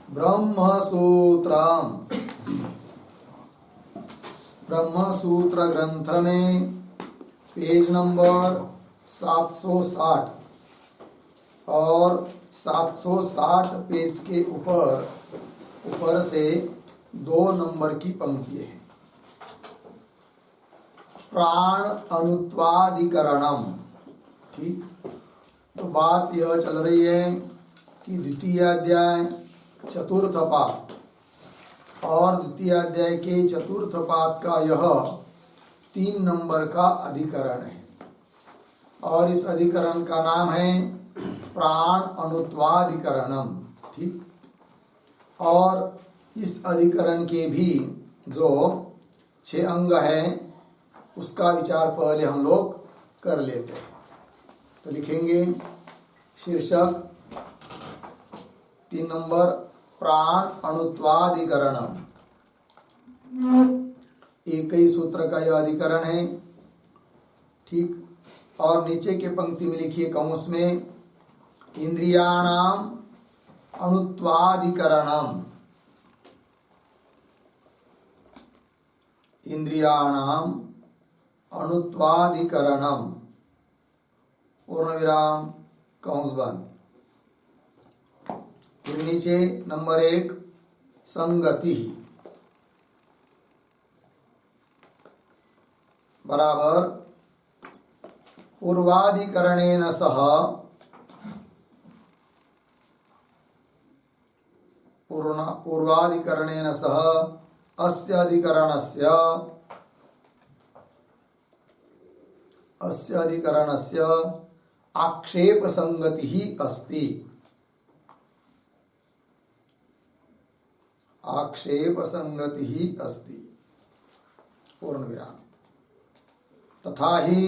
ब्रह्मसूत्रम ब्रह्मसूत्र ग्रंथ में page number 760 और 760 पेज के ऊपर से 2 नंबर की पंक्ति है। प्राण अनुत्वादिकरणम। ठीक, तो बात यह चल रही है कि द्वितीय अध्याय चतुर्थ पाद और द्वितीय अध्याय के चतुर्थ पाद का यह 3 नंबर का अधिकरण है और इस अधिकरण का नाम है प्राण अनुत्वादिकरणम। ठीक, और इस अधिकरण के भी जो 6 अंग है उसका विचार पहले हम लोग कर लेते हैं। तो लिखेंगे शीर्षक 3 नंबर प्राण अनुत्वादिकरणम। एक ही सूत्र का यह अधिकरण है। ठीक, और नीचे के पंक्ति में लिखिए कौंस में इंद्रियाणाम अनुत्वादिकरणम। इंद्रियाणाम अनुत्वादिकरणम पूर्ण विराम कौंस बंद। फिर नीचे नंबर 1 संगति बराबर पूर्वाधिकरणेन सह पूर्वाधिकरणेन सह अस्य अधिकरणस्य आक्षेप संगति ही अस्ति। आक्षेप संगति ही अस्ति पूर्ण विराम। तथा ही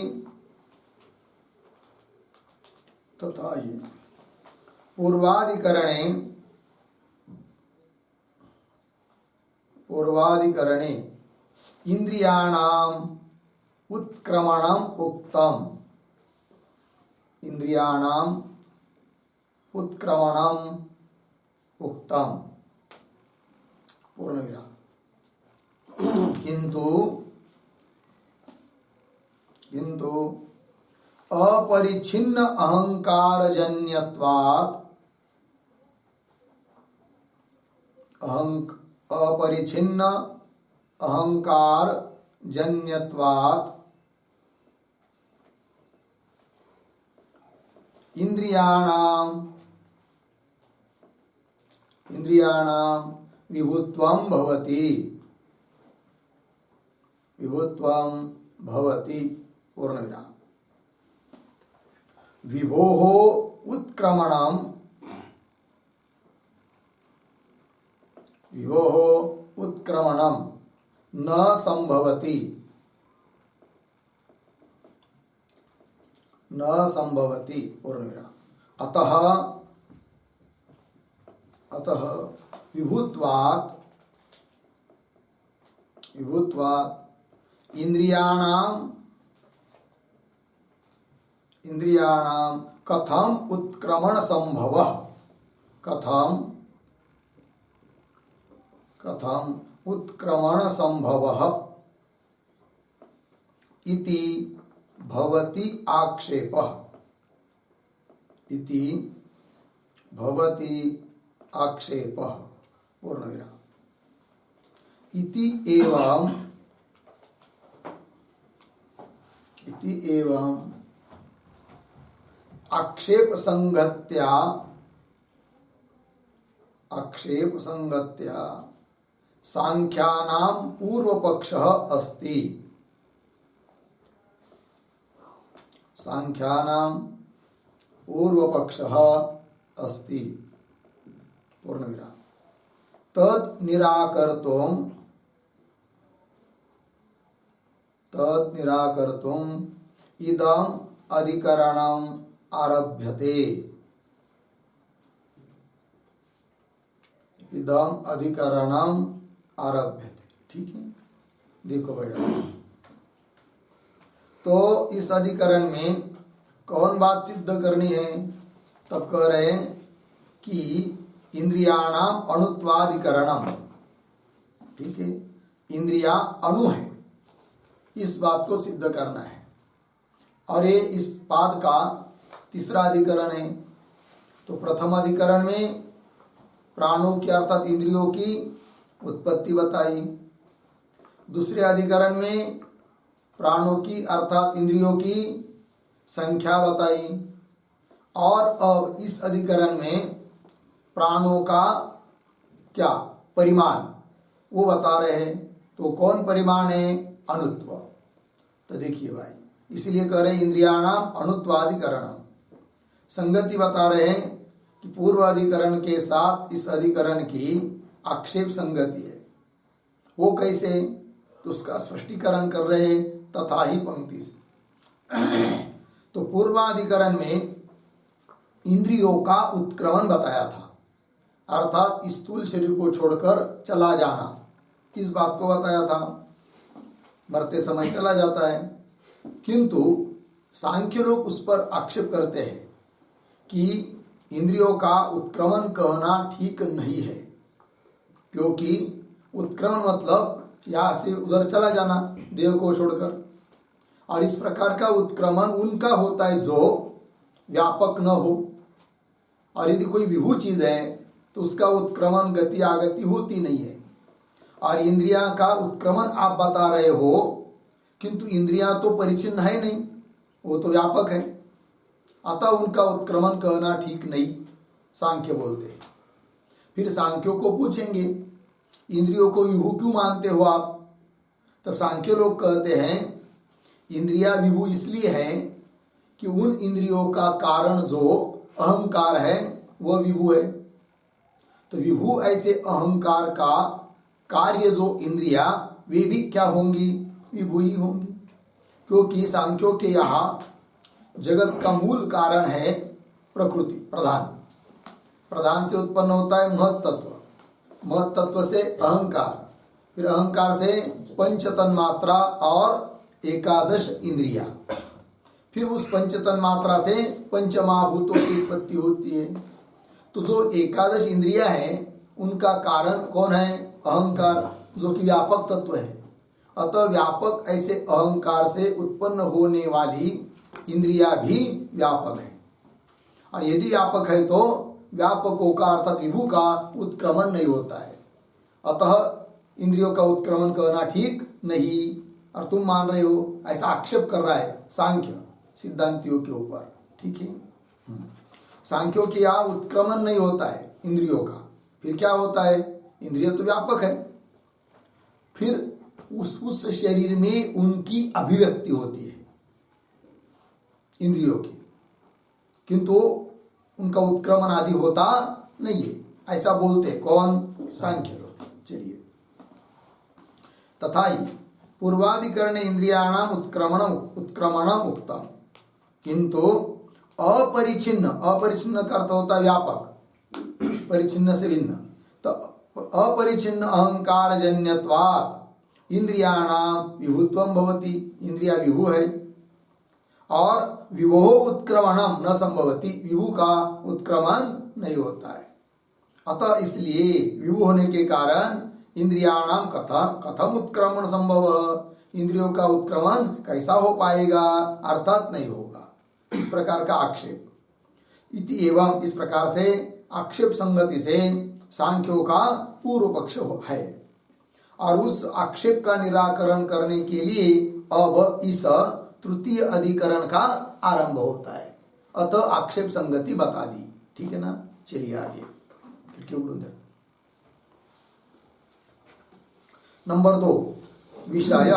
पूर्वाधिकरणे इंद्रियाणाम उत्क्रमणम उक्तम। इंद्रियाणाम उत्क्रमणम उक्तम पूर्ण विराम। किंतु अपरिच्छिन्न अहंकारजन्यत्वात् अपरिच्छिन्न अहंकारजन्यत्वात् इंद्रियाणाम विभुत्वं भवति पूर्ण विराम। विभोः उत्क्रमणम न संभवति पूर्ण विराम। अतः विभुत्वात् इंद्रियाणाम कथम उत्क्रमण संभवः इति भवति आक्षेपः पूर्ण विराम। इति एवं आक्षेप संगत्या सांख्यानां पूर्वपक्षः अस्ति। पूर्ण विराम। तद निराकर्तुम इदं अधिकरणम आरभ्यते। ठीक है, देखो भैया, तो इस अधिकरण में कौन बात सिद्ध करनी है? तब कह रहे हैं कि इंद्रियाणाम अणुत्वाधिकरणम, ठीक है, इंद्रिया अणु है, इस बात को सिद्ध करना है। और ये इस पाद का तीसरा अधिकरण है। तो प्रथम अधिकरण में प्राणों की अर्थात इंद्रियों की उत्पत्ति बताई, दूसरे अधिकरण में प्राणों की अर्थात इंद्रियों की संख्या बताई, और अब इस अधिकरण में प्राणों का क्या परिमाण वो बता रहे हैं। तो कौन परिमाण है? अणुत्व। तो देखिए भाई, इसलिए कह रहे हैं इंद्रियाणाम अणुत्वाधिकरणम। संगति बता रहे हैं कि पूर्व अधिकरण के साथ इस अधिकरण की आक्षेप संगति है। वो कैसे? तो उसका स्पष्टीकरण कर रहे हैं तथा ही पंक्ति से। तो पूर्वाधिकरण में इंद्रियों का उत्क्रमण बताया था, अर्थात स्थूल शरीर को छोड़कर चला जाना, इस बात को बताया था। मरते समय चला जाता है, किंतु सांख्य लोग उस पर आक्षेप करते हैं कि इंद्रियों का उत्क्रमण कहना ठीक नहीं है, क्योंकि उत्क्रमण मतलब यहाँ से उधर चला जाना देह को छोड़कर, और इस प्रकार का उत्क्रमण उनका होता है जो व्यापक न हो। और यदि कोई विभू चीज है तो उसका उत्क्रमण गति आगति होती नहीं है। और इंद्रियां का उत्क्रमण आप बता रहे हो, किंतु इंद्रियां तो परिचिन्न है नहीं, वो तो व्यापक है, अतः उनका उत्क्रमण कहना ठीक नहीं, सांख्य बोलते हैं। फिर सांख्यों को पूछेंगे इंद्रियों को विभू क्यों मानते हो आप? तब सांख्य लोग कहते हैं इंद्रिया विभू इसलिए है कि उन इंद्रियों का कारण जो अहंकार है वह विभू है। तो विभू ऐसे अहंकार का कार्य जो इंद्रिया, वे भी क्या होंगी? विभू ही होंगी, क्योंकि सांख्यों के यहाँ जगत का मूल कारण है प्रकृति, प्रधान। प्रधान से उत्पन्न होता है महत तत्व, महत तत्व से अहंकार, फिर अहंकार से पंच तन्मात्रा और एकादश इंद्रिया, फिर उस पंच तन्मात्रा से पंचमहाभूतों की उत्पत्ति होती है। तो जो एकादश इंद्रिया है उनका कारण कौन है? अहंकार, जो कि व्यापक तत्व है। अतः व्यापक ऐसे अहंकार से उत्पन्न होने वाली इंद्रिया भी व्यापक है, और यदि व्यापक है तो व्यापकों का अर्थात विभू का उत्क्रमण नहीं होता है। अतः इंद्रियों का उत्क्रमण कहना ठीक नहीं, और तुम मान रहे हो, ऐसा आक्षेप कर रहा है सांख्य सिद्धांतियों के ऊपर, ठीक है। सांख्यों के यहाँ उत्क्रमण नहीं होता है इंद्रियों का, फिर क्या होता है? इंद्रिय तो व्यापक है, फिर उस शरीर में उनकी अभिव्यक्ति होती है इंद्रियों की, किंतु उनका उत्क्रमण आदि होता नहीं है, ऐसा बोलते कौन? सांख्य लोग। चलिए, तथा ही पूर्वाधिकरण इंद्रियाणाम उत्क्रमणम उक्तम, किंतु अपरिचिन्न, अपरिचिन्न का अर्थ होता है व्यापक, परिचिन्न से भिन्न। तो अपरिचिन्न अहंकार जन्यत्वात् इंद्रियाणाम विभुत्वम भवति, इंद्रिया विभु है, और विभो उत्क्रमणम न संभवति, विभु का उत्क्रमण नहीं होता है। अतः इसलिए विभु होने के कारण इंद्रियाणाम कथम उत्क्रमण संभव, इंद्रियों का उत्क्रमण कैसा हो पाएगा? अर्थात नहीं होगा। इस प्रकार का आक्षेप इति एवं, इस प्रकार से आक्षेप संगति से सांख्यों का पूर्व पक्ष है, और उस आक्षेप का निराकरण करने के लिए अब इस तृतीय अधिकरण का आरंभ होता है। अतः आक्षेप संगति बता दी, ठीक है ना। चलिए आगे, फिर क्यों बोलूं? नंबर 2, विषय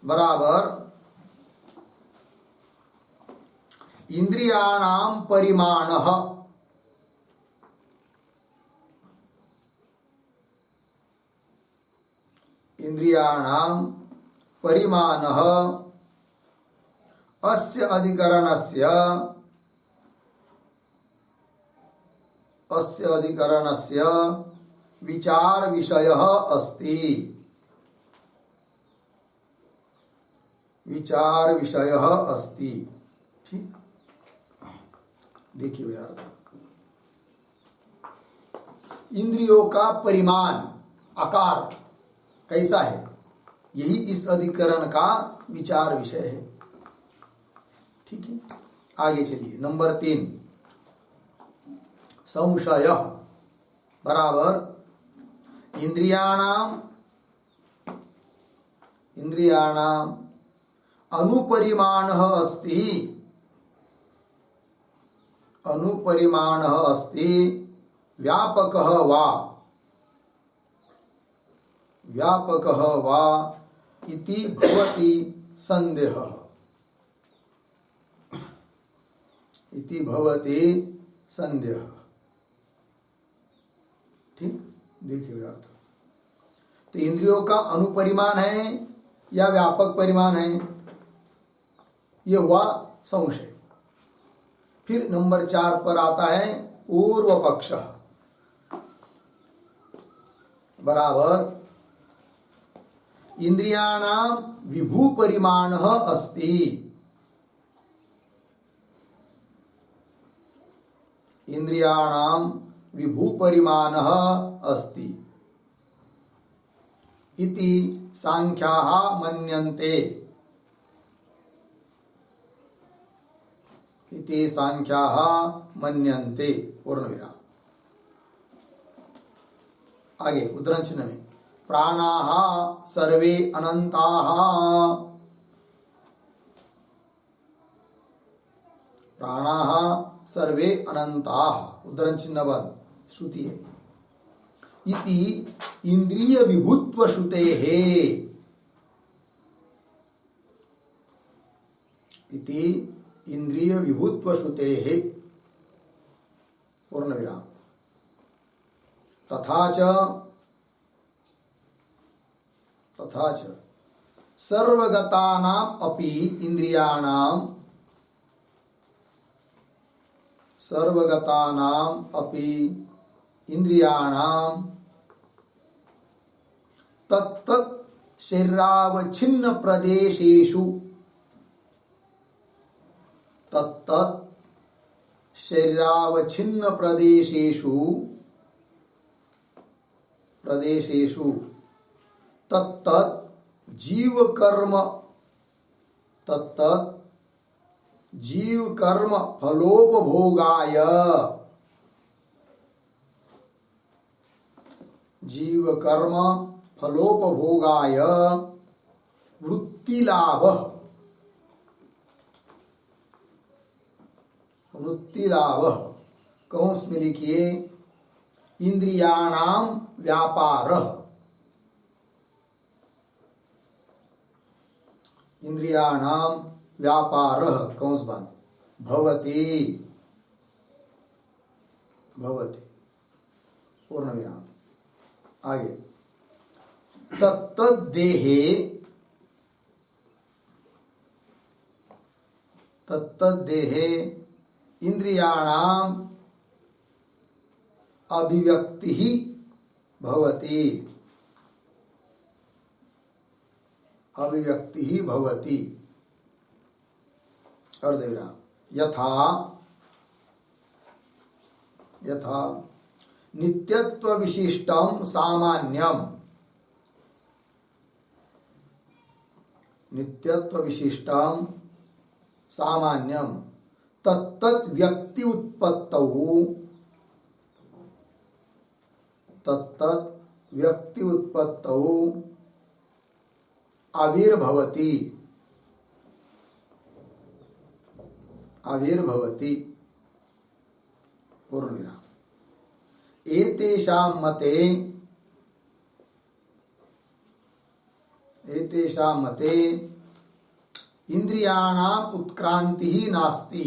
बराबर इंद्रियाणाम परिमाणः, इंद्रियाणाम परिमाणः अस्य अधिकरणस्य विचार विषयः अस्ति, विचार विषयः अस्ति। ठीक, देखिए यार, इंद्रियों का परिमाण, आकार कैसा है, यही इस अधिकरण का विचार विषय है। ठीक है, आगे चलिए। नंबर 3, संशय बराबर इंद्रियाणाम अनुपरिमाणः अस्ति व्यापकः वा इति भवति संदेहः। ठीक, देखिए अर्थ। तो इंद्रियों का अनुपरिमाण है या व्यापक परिमाण है, यह हुआ संशय। फिर नंबर 4 पर आता है पूर्व पक्ष बराबर इंद्रियाणाम विभू परिमाणः अस्ति। इंद्रियाणाम विभू परिमाणः अस्ति इति सांख्याः मन्यन्ते। पूर्ण विराम। आगे उद्धरण चिन्ह में प्राणाः सर्वे अनंताः। उद्धरण चिन्ह बंद। श्रुति है इति इंद्रिय विभुत्व श्रुतेः। पूर्ण विराम। तथा च सर्वगतानाम अपि इंद्रियाणाम तत्तत् शरीरावच्छिन्न प्रदेशेषु तत्तत् जीव कर्म फलोपभोगाय वृत्ति लाभ कंस में लिखिए इंद्रियाणाम व्यापारः। कंस बंद भवति। पूर्ण विराम। आगे तत्तद्देहे इंद्रियाणाम अभिव्यक्ति भवति। अर्धविराम। यथा नित्यत्व विशिष्टम सामान्यम तत्तत् व्यक्ति उत्पत्तौ आविर्भवति। पूर्ण विराम। एतेषां मते इंद्रियाणाम उत्क्रांति ही नास्ति।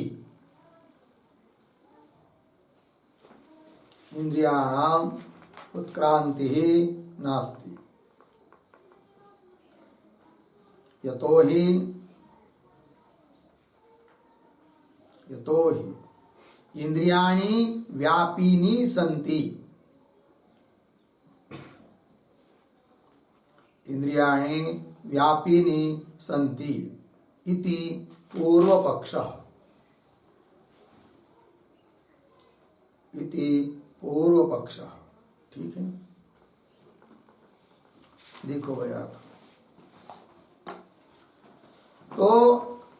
यतो हि इंद्रियाणि व्यापिनी सन्ति। इति पूर्व पक्षः। इति पूर्व पक्ष। ठीक है, देखो भैया, तो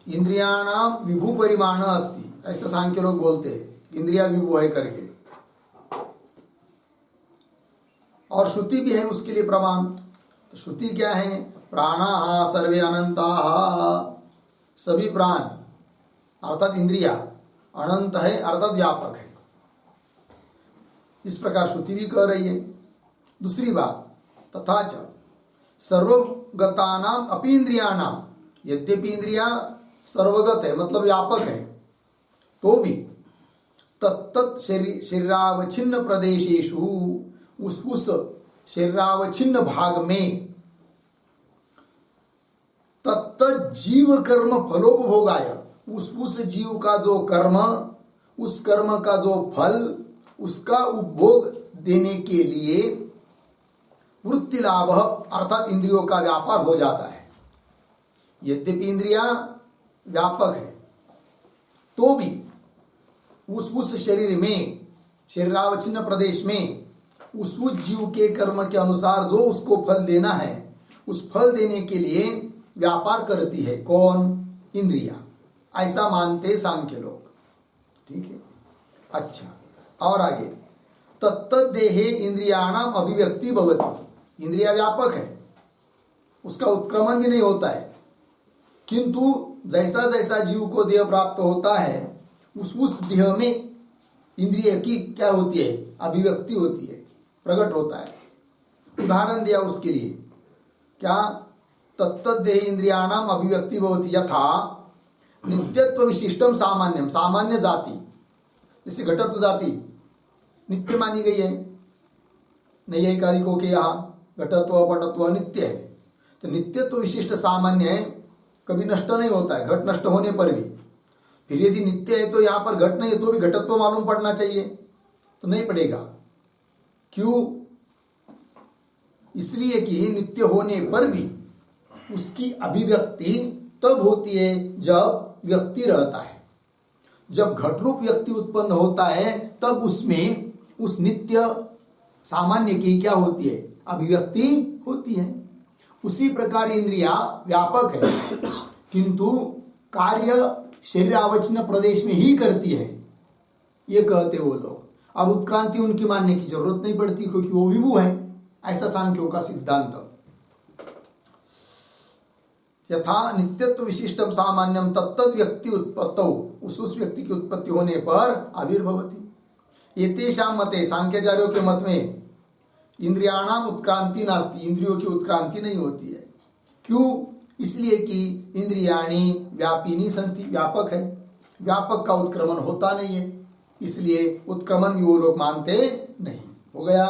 इंद्रियाणाम विभु परिमाण अस्ति, ऐसा सांख्य लोग बोलते हैं, इंद्रिया विभु है करके, और श्रुति भी है उसके लिए प्रमाण। तो श्रुति क्या है? प्राणा सर्वे अनंता, सभी प्राण अर्थात इंद्रिया अनंत है अर्थात व्यापक है, इस प्रकार श्रुति भी कह रही है। दूसरी बात, तथा च सर्वगतानाम अपि इंद्रियाणाम, यद्यपि इंद्रिया सर्वगत है मतलब व्यापक है, तो भी तत्त शरीरावच्छिन्न प्रदेशेषु, उस शरीरावच्छिन्न भाग में तत्त जीव कर्म फलोपभोगाय, उस जीव का जो कर्म, उस कर्म का जो फल, उसका उपभोग देने के लिए वृत्ति लाभ अर्थात इंद्रियों का व्यापार हो जाता है। यद्यपि इंद्रिया व्यापक है तो भी उस शरीर में, शरीरावच्छिन्न प्रदेश में, उस जीव के कर्म के अनुसार जो उसको फल देना है, उस फल देने के लिए व्यापार करती है कौन? इंद्रिया। ऐसा मानते सांख्य लोग। ठीक है, अच्छा, और आगे, तत्त देहे इंद्रियाणाम अभिव्यक्ति भवति, इंद्रिया व्यापक है, उसका उत्क्रमण भी नहीं होता है, किंतु जैसा जैसा जीव को देह प्राप्त होता है, उस देह में इंद्रिय की क्या होती है? अभिव्यक्ति होती है, प्रकट होता है। उदाहरण दिया उसके लिए, क्या? तत्त देह इंद्रियाणाम अभिव्यक्ति भवति यथा नित्यत्व विशिष्टम सामान्यम, सामान्य जाति, जैसे घटत्व जाति नित्य मानी गई है, नैयायिकारिकों के यहाँ घटत्व पटत्व नित्य है, तो नित्यत्व विशिष्ट सामान्य है, कभी नष्ट नहीं होता है, घट नष्ट होने पर भी। फिर यदि नित्य है तो यहाँ पर घट नहीं है तो भी घटत्व मालूम पड़ना चाहिए, तो नहीं पड़ेगा। क्यों? इसलिए कि नित्य होने पर भी उसकी अभिव्यक्ति तब होती है जब व्यक्ति रहता है। जब घटरूप व्यक्ति उत्पन्न होता है तब उसमें उस नित्य सामान्य की क्या होती है? अभिव्यक्ति होती है। उसी प्रकार इंद्रिया व्यापक है किंतु कार्य शरीरावच्छिन्न प्रदेश में ही करती है, ये कहते वो लोग। अब उत्क्रांति उनकी मानने की जरूरत नहीं पड़ती क्योंकि वो विभु है, ऐसा सांख्यों का सिद्धांत। यथा नित्यत्व विशिष्टम सामान्यम तत्त व्यक्ति उत्पत्तौ, उस व्यक्ति की उत्पत्ति होने पर आविर्भवति। एतेषां मते, सांख्याचार्यों के मत में इंद्रियाणाम उत्क्रांति नास्ति, इंद्रियों की उत्क्रांति नहीं होती है। क्यों? इसलिए कि इंद्रियाणी व्यापिनी संति, व्यापक है, व्यापक का उत्क्रमण होता नहीं है, इसलिए उत्क्रमण भी वो लोग मानते नहीं। हो गया,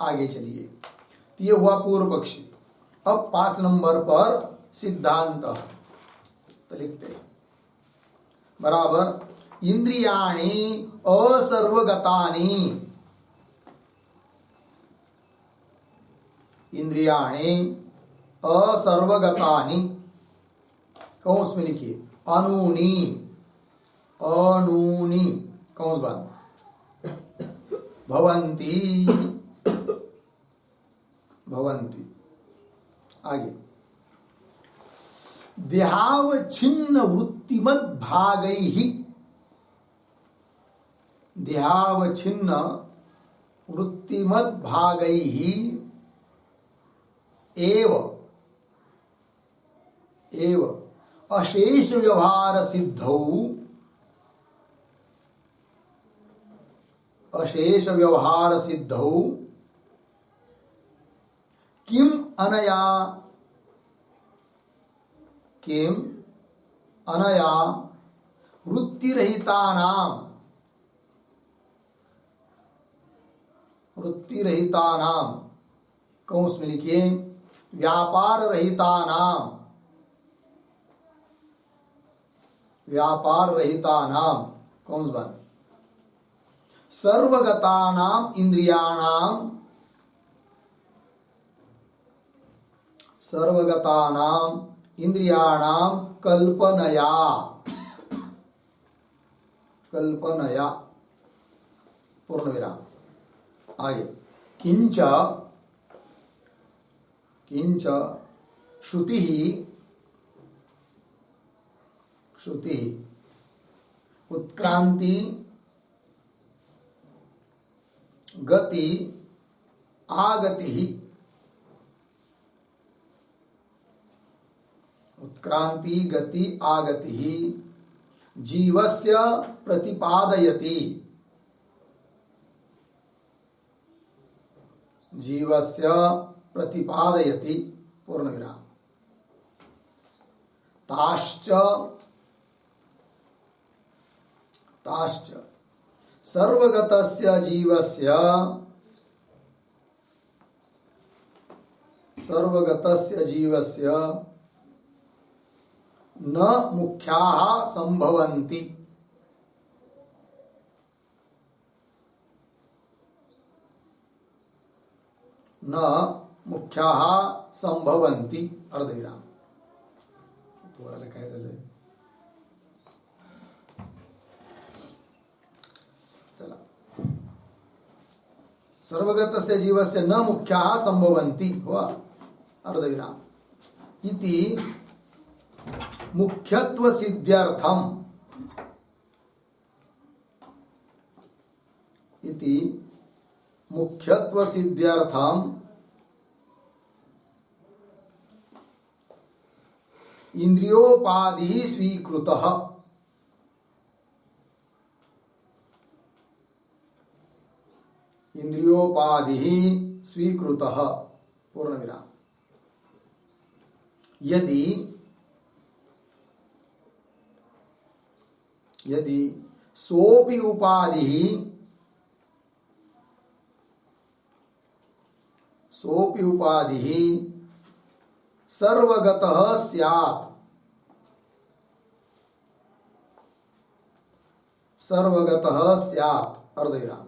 आगे चलिए। ये हुआ पूर्व पक्षी। अब 5 नंबर पर सिद्धांत तो लिखते हैं बराबर, इंद्रियाणी असर्वगतानि, इंद्रियाणी असर्वगतानि, कौंस में लिखिए अनूनी, अनूनी कौंस बंद, भवंती, भवंती। आगे, देहावच्छिन्न वृत्तिमत भागैहि, देहावच्छिन्न वृत्तिमत भागैहि एव अशेष व्यवहार सिद्धौ, अशेष व्यवहार सिद्धौ किम अनया, किम अनया वृत्तिरहितानां, वृत्तिरहितानां कौंस में लिखिए व्यापार रहितानां, व्यापार रहितानां कौंस बन, सर्वगतानां इंद्रियाणां, सर्वगतानां इंद्रियाणां कल्पनया, कल्पनया पूर्ण विराम। आगे किंच किंच श्रुति श्रुति उत्क्रांति गति आगति उत्क्रांति गति आगति जीवस्य प्रतिपादयति जीवस्य प्रतिपादयति पूर्ण विराम। ताश्च ताश्च सर्वगतस्य जीवस्य सर्वगतस्य जीवस्य न मुख्याः संभवन्ति न मुख्याः संभवन्ति अर्धविराम। पोराला काय झालं? चला सर्वगतस्य जीवस्य न मुख्याः संभवन्ति हुआ अर्धविराम। इति मुख्यत्व सिद्ध्यर्थम इति मुख्यत्व सिद्ध्यर्थम इंद्रियोपाधि स्वीकृतः इंद्रियोपाधि स्वीकृतः पूर्ण विराम। यदि यदि सोपि उपाधि सर्वगतः स्यात् सर्वगतः स्यात् अर्धविराम।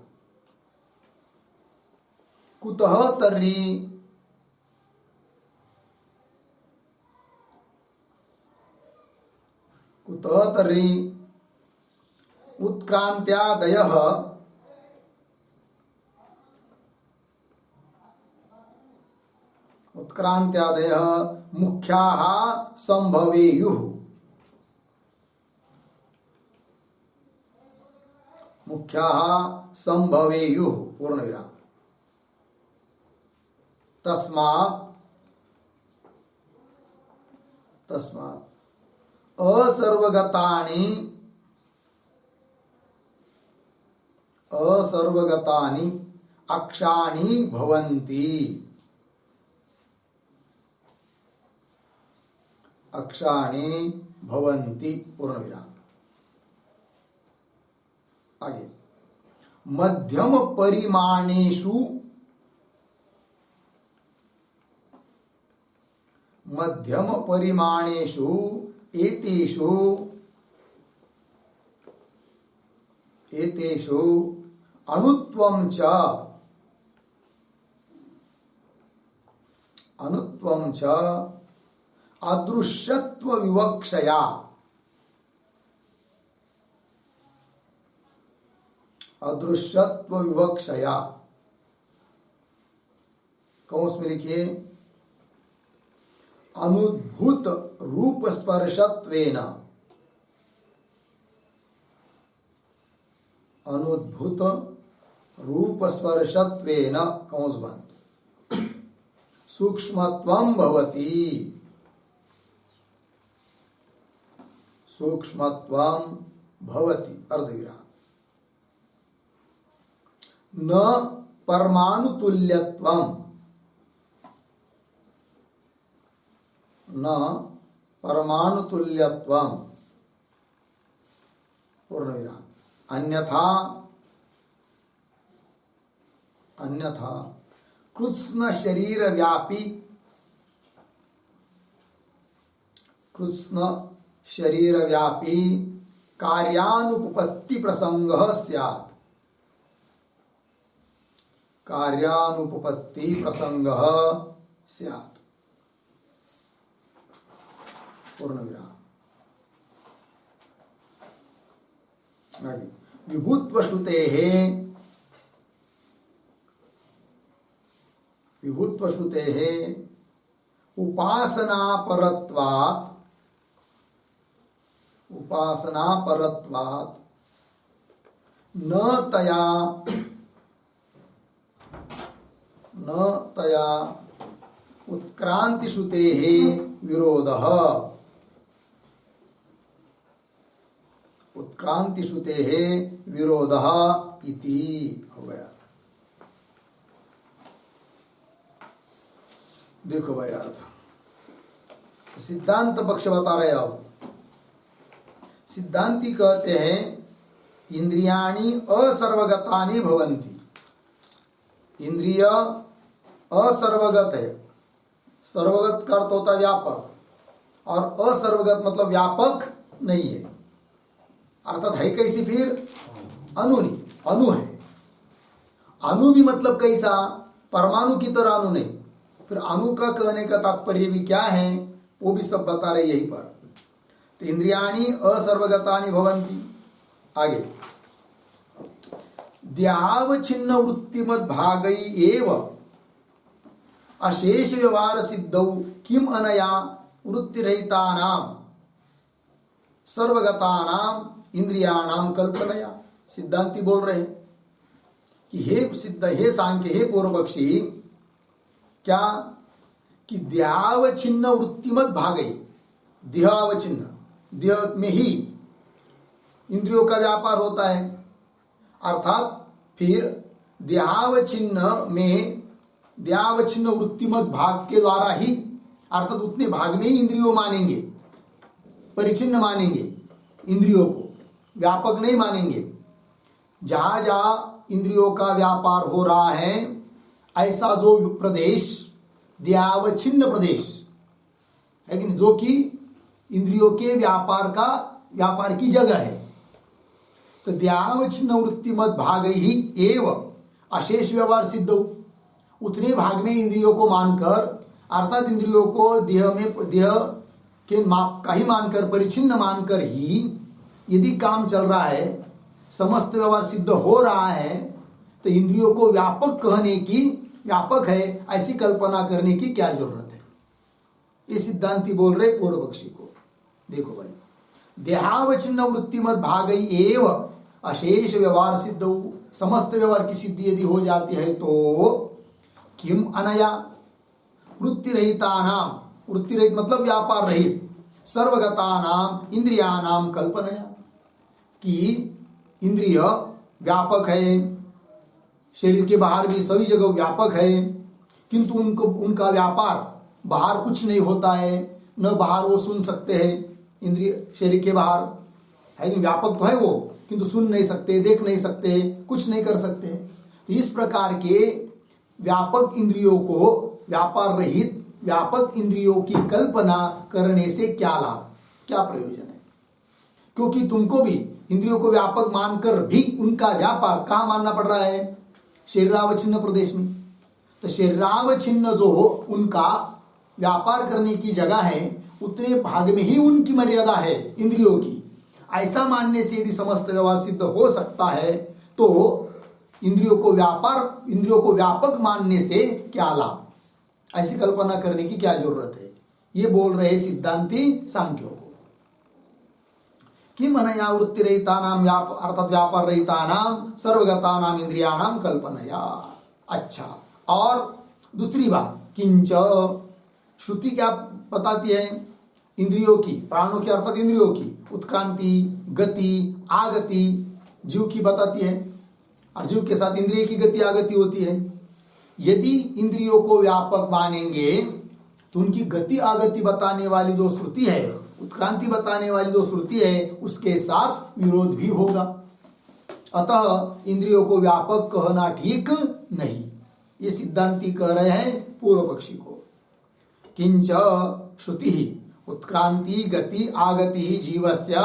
कुतः तर्हि कुतः तर्हि उत्क्रांत्यादयः उत्क्रांत्यादयः मुख्याः संभवेयुः मुख्याः संभवेयुः पूर्ण विराम। तस्मात् असर्वगतानि अक्षाणि भवन्ति अक्षाणि भवन्ति पूर्ण विराम। आगे मध्यम परिमाणेषु एतेषु अणुत्वं च अदृश्यत्व विवक्षया कौंस में लिखिए अनुद्भूत रूप स्पर्शत्वेन कौंस बंद सूक्ष्मत्वं भवति अर्धविराम। न परमाणुतुल्यत्वं पूर्ण विराम। अन्यथा कृत्स्न शरीर व्यापी कार्यानुपपत्ति प्रसंगः स्यात् पूर्ण विराम। विभुत्व श्रुतेः विभुत्व श्रुते है उपासना परत्वात् न तया उत्क्रांति श्रुते विरोधः उत्क्रांति श्रुते विरोधः इति हो गया। देखो भाई अर्थ सिद्धांत पक्ष बता रहे अब। सिद्धांती कहते हैं इंद्रियाणि असर्वगतानि भवन्ति। इंद्रिय असर्वगत है। सर्वगत का अर्थ होता है व्यापक, और असर्वगत मतलब व्यापक नहीं है। अर्थात है कैसी फिर? अनुनी, अणु है। अणु भी मतलब कैसा? परमाणु की तरह अणु नहीं। फिर अणु का कहने का तात्पर्य भी क्या है वो भी सब बता रहे यहीं पर। तो इंद्रियाणि असर्वगतानि भवन्ति। आगे द्यावच्छिन्न वृत्तिमद् भागै एव अशेष व्यवहार सिद्धौ किम अनया वृत्तिरहितानां सर्वगतानां इंद्रियाणां कल्पनया। सिद्धांती बोल रहे हैं कि हे सांख्य, हे पूर्वपक्षी, क्या कि देहावच्छिन्न वृत्तिमद् भागै, देहावच्छिन्न, देह में ही इंद्रियों का व्यापार होता है। अर्थात फिर देहावच्छिन्न वृत्तिमद् भाग के द्वारा ही, अर्थात उतने भाग में ही इंद्रियों मानेंगे, परिचिन्न मानेंगे, इंद्रियों को व्यापक नहीं मानेंगे। जहां जहां इंद्रियों का व्यापार हो रहा है ऐसा जो प्रदेश देहावच्छिन्न प्रदेश है कि नहीं, जो कि इंद्रियों के व्यापार की जगह है। तो देहावच्छिन्न वृत्तिमद् भाग ही एव अशेष व्यवहार सिद्ध हो, उतने भाग में इंद्रियों को मानकर, अर्थात इंद्रियों को देह के माप का ही मानकर, परिचिन्न मानकर ही यदि काम चल रहा है, समस्त व्यवहार सिद्ध हो रहा है, तो इंद्रियों को व्यापक कहने की, व्यापक है ऐसी कल्पना करने की क्या जरूरत है? ये सिद्धांती बोल रहे पूर्व पक्षी को। देखो भाई, देहावच्छिन्न वृत्तिमद् भागै एव अशेष व्यवहार सिद्ध, समस्त व्यवहार की सिद्धि यदि हो जाती है तो किम अनया वृत्तिरहितानां, वृत्ति रहित मतलब व्यापार रहित, सर्वगतानां इंद्रियाणां कल्पनया, कि इंद्रिय व्यापक है, शरीर के बाहर भी सभी जगह व्यापक है, किंतु उनका व्यापार बाहर कुछ नहीं होता है, न बाहर वो सुन सकते हैं, इंद्रिय शरीर के बाहर है कि व्यापक तो है वो, किंतु सुन नहीं सकते, देख नहीं सकते, कुछ नहीं कर सकते। तो इस प्रकार के व्यापक इंद्रियों को व्यापार रहित व्यापक इंद्रियों की कल्पना करने से क्या लाभ, क्या प्रयोजन है? क्योंकि तुमको भी इंद्रियों को व्यापक मानकर भी उनका व्यापार कहाँ मानना पड़ रहा है? शरीरावच्छिन्न प्रदेश में। तो शरीरावच्छिन्न जो उनका व्यापार करने की जगह है, उतने भाग में ही उनकी मर्यादा है इंद्रियों की। ऐसा मानने से यदि समस्त व्यवहार सिद्ध हो सकता है तो इंद्रियों को व्यापक मानने से क्या लाभ, ऐसी कल्पना करने की क्या जरूरत है? ये बोल रहे सिद्धांती सांख्यों को। किम अनया वृत्तिरहितानां अर्थात व्यापार रहितानां सर्वगतानां इंद्रियाणां कल्पनया। अच्छा, और दूसरी बात, किंच, श्रुति क्या बताती है? इंद्रियों की, प्राणों की अर्थात इंद्रियों की उत्क्रांति, गति, आगति जीव की बताती है, और जीव के साथ इंद्रिय की गति आगति होती है। यदि इंद्रियों को व्यापक मानेंगे तो उनकी गति आगति बताने वाली जो श्रुति है, उत्क्रांति बताने वाली जो श्रुति है, उसके साथ विरोध भी होगा। अतः इंद्रियों को व्यापक कहना ठीक नहीं, ये सिद्धांती कह रहे हैं पूर्व पक्षी को। किंच श्रुति उत्क्रांति गति आगति जीवस्य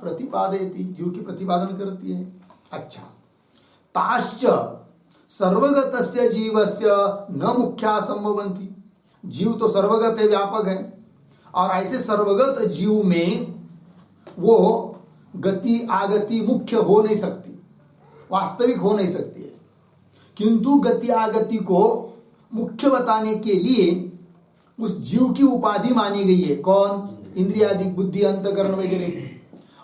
प्रतिपादयति, जीव की प्रतिपादन करती है। अच्छा, ताश्च सर्वगतस्य जीवस्य न मुख्या संभवन्ति, जीव तो सर्वगत है, व्यापक है, और ऐसे सर्वगत जीव में वो गति आगति मुख्य हो नहीं सकती, वास्तविक हो नहीं सकती है। किंतु गति आगति को मुख्य बताने के लिए उस जीव की उपाधि मानी गई है। कौन? इंद्रियादि, बुद्धि, अंतकरण वगैरह।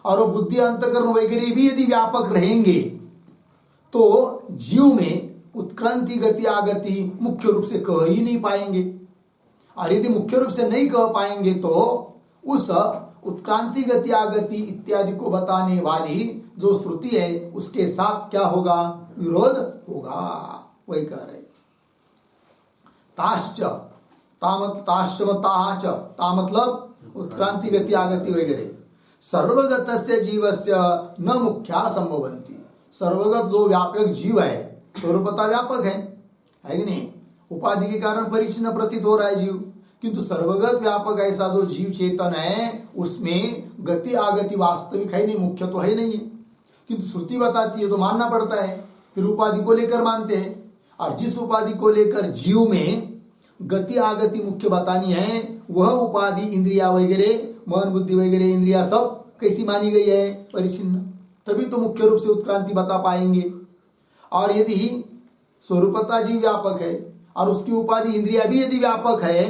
और वो बुद्धि, अंतकरण वगैरह भी यदि व्यापक रहेंगे तो जीव में उत्क्रांति, गति, आगति मुख्य रूप से कह ही नहीं पाएंगे। और यदि मुख्य रूप से नहीं कह पाएंगे तो उस उत्क्रांति, गति, आगति इत्यादि को बताने वाली जो श्रुति है उसके साथ क्या होगा? विरोध होगा। वही कह रहे। ताश्च, ताश्चमताच, ता मतलब उत्क्रांति, गति, आगति वगैरह। सर्वगतस्य जीवस्य न मुख्या संभवन्ति। सर्वगत जो व्यापक जीव है स्वरूपतः व्यापक है कि नहीं? उपाधि के कारण परिचिन्न प्रतीत हो रहा है जीव, किंतु सर्वगत व्यापक ऐसा जो जीव चेतन है उसमें गति आगति वास्तविक है नहीं, मुख्य तो है नहीं है। किंतु श्रुति बताती है तो मानना पड़ता है, फिर उपाधि को लेकर मानते हैं। और जिस उपाधि को लेकर जीव में गति आगति मुख्य बतानी है वह उपाधि इंद्रिया वगैरह, मन बुद्धि वगैरह इंद्रिया सब कैसी मानी गई है? परिचिन्न। तभी तो मुख्य रूप से उत्क्रांति बता पाएंगे। और यदि स्वरूपतः जीव व्यापक है और उसकी उपाधि इंद्रिया भी यदि व्यापक है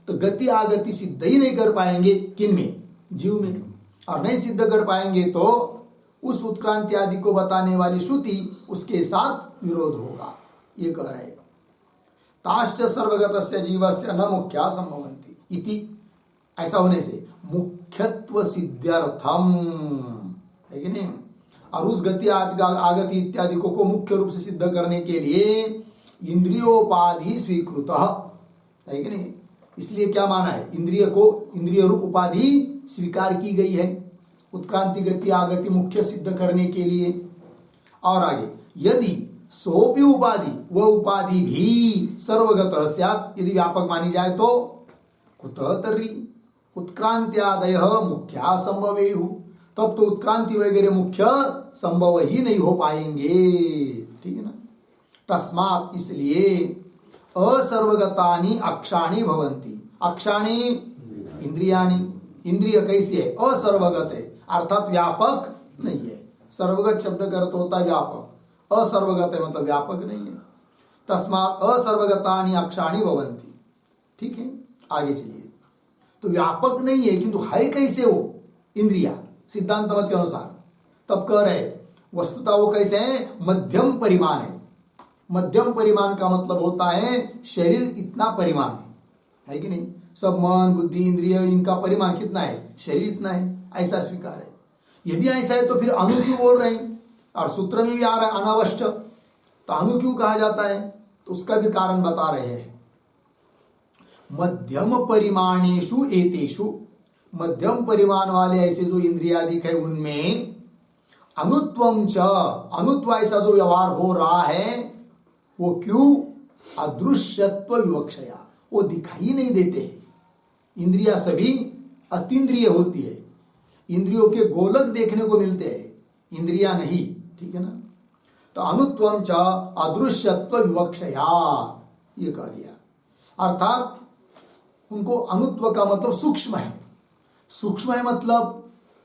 तो गति आगति सिद्ध ही नहीं कर पाएंगे। किन में? जीव में। और नहीं सिद्ध कर पाएंगे तो उस उत्क्रांति आदि को बताने वाली श्रुति उसके साथ विरोध होगा। ये कह रहे। ताश्च सर्वगतस्य जीवस्य न मुख्या संभवन्ति इति। ऐसा होने से मुख्यत्व सिद्ध्यर्थम है कि नहीं? और उस गति आगति इत्यादि को मुख्य रूप से सिद्ध करने के लिए इंद्रियोपाधि स्वीकृत है कि नहीं? इसलिए क्या माना है? इंद्रिय को इंद्रिय रूप उपाधि स्वीकार की गई है उत्क्रांति, गति, आगति मुख्य सिद्ध करने के लिए। और आगे, यदि सोपि उपाधि, वह उपाधि भी सर्वगत स्यात्, यदि व्यापक मानी जाए तो कुतः तर्हि उत्क्रांत्यादय मुख्या संभवेयु, तब तो उत्क्रांति वगैरह मुख्य संभव ही नहीं हो पाएंगे। ठीक है ना? तस्मात्, इसलिए असर्वगतानि अक्षाणि भवन्ति। अक्षाणि इंद्रियाणि। इंद्रिय कैसी है? असर्वगत है, अर्थात व्यापक नहीं है। सर्वगत शब्द का अर्थ होता है व्यापक, असर्वगत है मतलब व्यापक नहीं है। तस्मात् असर्वगतानि अक्षाणि भवन्ति। ठीक है, आगे चलिए। तो व्यापक नहीं है किंतु है कैसे वो? इंद्रिया, सिद्धांत मत के अनुसार। तब कह रहे वस्तुतः वो कैसे है? मध्यम परिमाण है। मध्यम परिमाण का मतलब होता है शरीर इतना परिमाण है कि नहीं? सब मन बुद्धि इंद्रिय इनका परिमाण कितना है? शरीर इतना है, ऐसा स्वीकार है। यदि ऐसा है तो फिर अणु क्यों बोल रहे हैं? और सूत्र में भी आ रहा है अनावष्ट, तो अणु क्यों कहा जाता है? तो उसका भी कारण बता रहे हैं। मध्यम परिमाणेषु एतेषु, मध्यम परिमाण वाले ऐसे जो इंद्रियादिक है उनमें अनुत्वम च, अनुत्व ऐसा जो व्यवहार हो रहा है वो क्यों? अदृश्यत्व विवक्षया, वो दिखाई नहीं देते हैं। इंद्रिया सभी अतीन्द्रिय होती है, इंद्रियों के गोलक देखने को मिलते हैं, इंद्रिया नहीं। ठीक है ना? तो अनुत्वम च अदृश्यत्व विवक्षया ये कह दिया। अर्थात उनको अनुत्व का मतलब सूक्ष्म है। सूक्ष्म है मतलब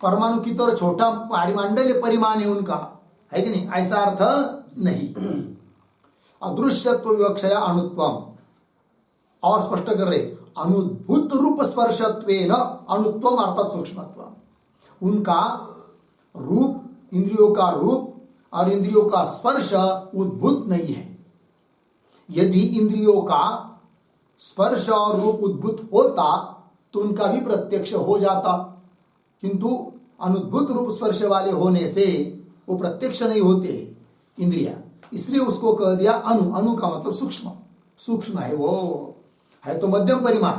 परमाणु की तरह छोटा परिमंडल परिमाण है उनका, है कि नहीं? ऐसा अर्थ नहीं। अदृश्यत्व विवक्षया अनुत्वम। और स्पष्ट कर रहे अनुभूत रूप स्पर्शत्वेन अनुत्वम अर्थात सूक्ष्मत्व। उनका रूप, इंद्रियों का रूप और इंद्रियों का स्पर्श उद्भूत नहीं है। यदि इंद्रियों का स्पर्श और रूप उद्भूत होता तो उनका भी प्रत्यक्ष हो जाता, किंतु अनुद्भूत रूप स्पर्श वाले होने से वो प्रत्यक्ष नहीं होते इंद्रिया, इसलिए उसको कह दिया अनु। अनु का मतलब सूक्ष्म, सूक्ष्म है वो, है तो मध्यम परिमाण,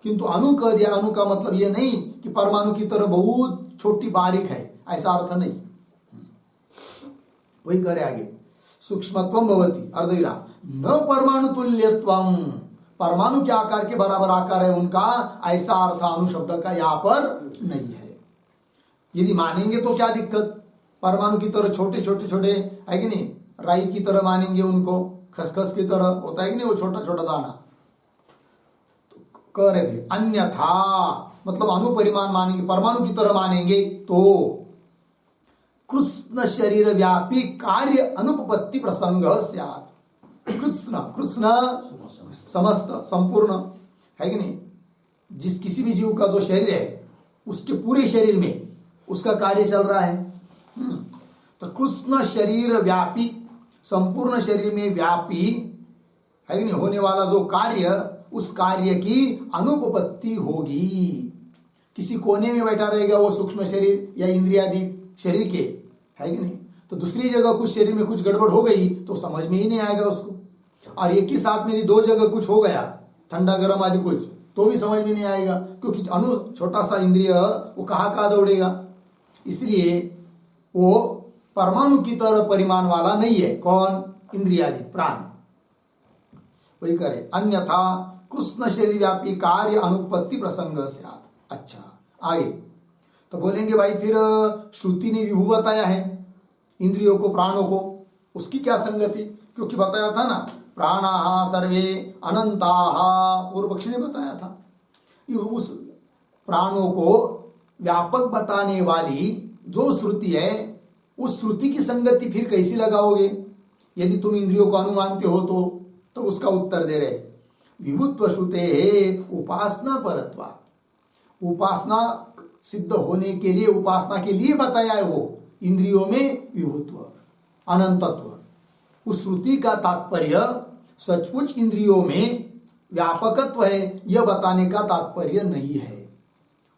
किंतु अनु कह दिया। अनु का मतलब ये नहीं कि परमाणु की तरह बहुत छोटी बारीक है, ऐसा अर्थ नहीं। वही करे आगे, सूक्ष्मत्वम भवति अर्धविराम न परमाणु तुल्यत्वम, परमाणु के आकार के बराबर आकार है उनका, ऐसा अर्थ अनु शब्द का यहाँ पर नहीं है। यदि मानेंगे तो क्या दिक्कत? परमाणु की तरह छोटे छोटे छोटे है कि नहीं? राई की तरह मानेंगे उनको, खसखस की तरह होता है कि नहीं वो छोटा छोटा दाना। तो कह रहे अन्यथा मतलब अनुपरिमाण मानेंगे, परमाणु की तरह मानेंगे तो कृष्ण शरीर व्यापी कार्य अनुपपत्ति प्रसंग स्यात्। कृष्ण कृष्ण समस्त संपूर्ण है कि नहीं, जिस किसी भी जीव का जो शरीर है उसके पूरे शरीर में उसका कार्य चल रहा है। तो कृष्ण शरीर व्यापी, संपूर्ण शरीर में व्यापी है कि नहीं होने वाला जो कार्य, उस कार्य की अनुपपत्ति होगी। किसी कोने में बैठा रहेगा वो सूक्ष्म शरीर या इंद्रियादि शरीर के, है कि नहीं, तो दूसरी जगह कुछ शरीर में कुछ गड़बड़ हो गई तो समझ में ही नहीं आएगा उसको। और एक ही साथ में यदि दो जगह कुछ हो गया, ठंडा गर्म आदि कुछ, तो भी समझ में नहीं आएगा, क्योंकि छोटा सा इंद्रिय वो कहाँ दौड़ेगा। इसलिए वो परमाणु की तरह परिमाण वाला नहीं है। कौन? इंद्रियादि प्राण। वही करे अन्यथा कृष्ण शरीर व्यापी कार्य अनुपत्ति प्रसंग से। अच्छा, आगे तो बोलेंगे भाई फिर श्रुति ने विभु बताया है इंद्रियों को, प्राणों को, उसकी क्या संगति? क्योंकि बताया था ना प्राणाः सर्वे अनंताः, पूर्व पक्षी ने बताया था। उस प्राणों को व्यापक बताने वाली जो श्रुति है, उस श्रुति की संगति फिर कैसी लगाओगे यदि तुम इंद्रियों को अनुमानते हो तो उसका उत्तर दे रहे विभुत्व श्रुते है उपासना परत्वा। उपासना सिद्ध होने के लिए, उपासना के लिए बताया है वो इंद्रियों में विभुत्व, अनंतत्व। उस श्रुति का तात्पर्य सचमुच इंद्रियों में व्यापकत्व है यह बताने का तात्पर्य नहीं है,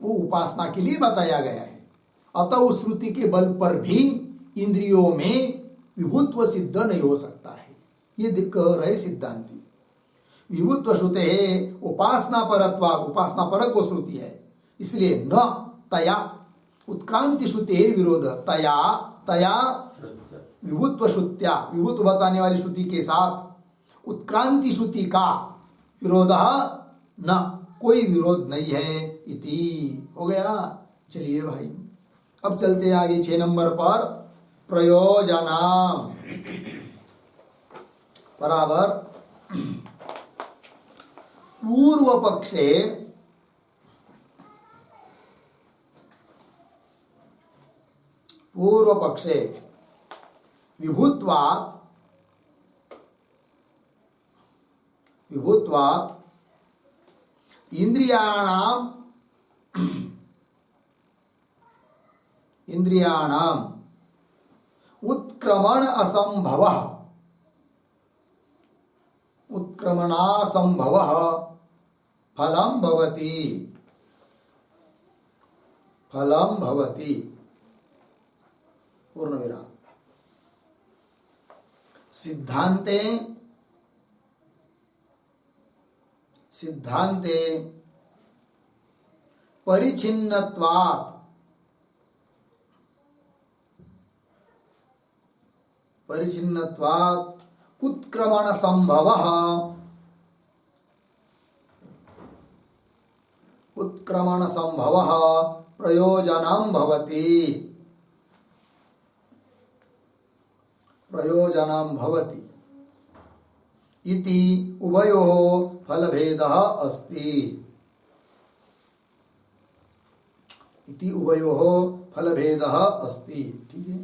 वो उपासना के लिए बताया गया है। अतः उस श्रुति के बल पर भी इंद्रियों में विभुत्व सिद्ध नहीं हो सकता है, ये कह रहे सिद्धांती। विभुत्व श्रुते है उपासना परत्वा, उपासना परक वो श्रुति है, इसलिए न तया उत्क्रांति श्रुति है विरोध। तया विभुत्व श्रुत्या, विभुत्व बताने वाली श्रुति के साथ उत्क्रांति श्रुति का विरोध न, कोई विरोध नहीं है इति। हो गया। चलिए भाई अब चलते हैं आगे 6 नंबर पर। प्रयोजनाम बराबर पूर्व पक्षे विभुत्वात् इंद्रियाणाम उत्क्रमणासंभवः फलं भवति पूर्ण विराम। सिद्धांते परिच्छिन्नत्वात् उत्क्रमण संभवः प्रयोजनं भवति इति उभयोः फलभेदः अस्ति। ठीक है,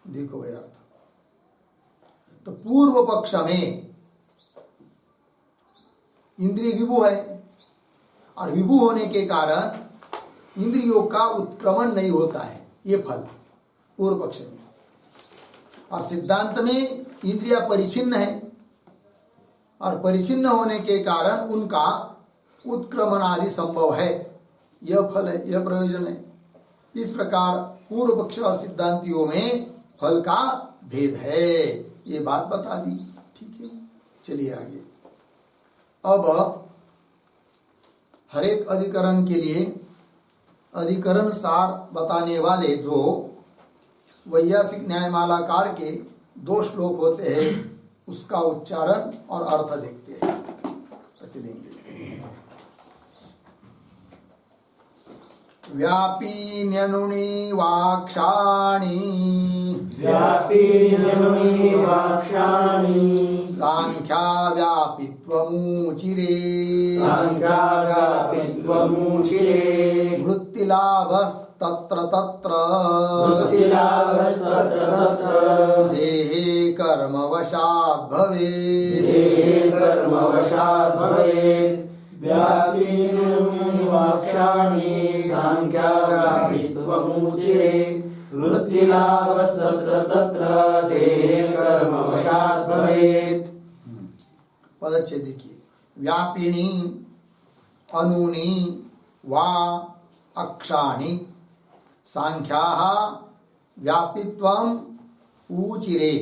देखो भाई अर्थ। तो पूर्व पक्ष में इंद्रिय विभु है और विभु होने के कारण इंद्रियों का उत्क्रमण नहीं होता है, ये फल पूर्व पक्ष में। और सिद्धांत में इंद्रिया परिचिन्न है और परिचिन्न होने के कारण उनका उत्क्रमण आदि संभव है, यह फल है, यह प्रयोजन है। इस प्रकार पूर्व पक्ष और सिद्धांतियों में फल का भेद है, ये बात बता दी। ठीक है, चलिए आगे। अब हर एक अधिकरण के लिए अधिकरण सार बताने वाले जो वैयासिक न्यायमालाकार के 2 श्लोक होते हैं, उसका उच्चारण और अर्थ देखते हैं। चलेंगे। व्यापीन्यनुनि वाक्षाणि सांख्या व्यापित्वमुचिरे वृत्तिलाभस्तद्व्याप्तिः तत्र तत्र वृत्तिलाभस्तत्र तत्र देहे कर्मवशात् भवेत्। देहे कर्मवशात् भवेत्। व्यापिनीवाक्षाणि सांख्याव्यापित्वमुच्यते। वृत्तिलाभस्तत्र तत्र देहे कर्मवशात् भवेत्। पदच्छेद देखिए। व्यापिनी अनूनि वा अक्षाणि सांख्याः व्यापित्वम् ऊचिरे।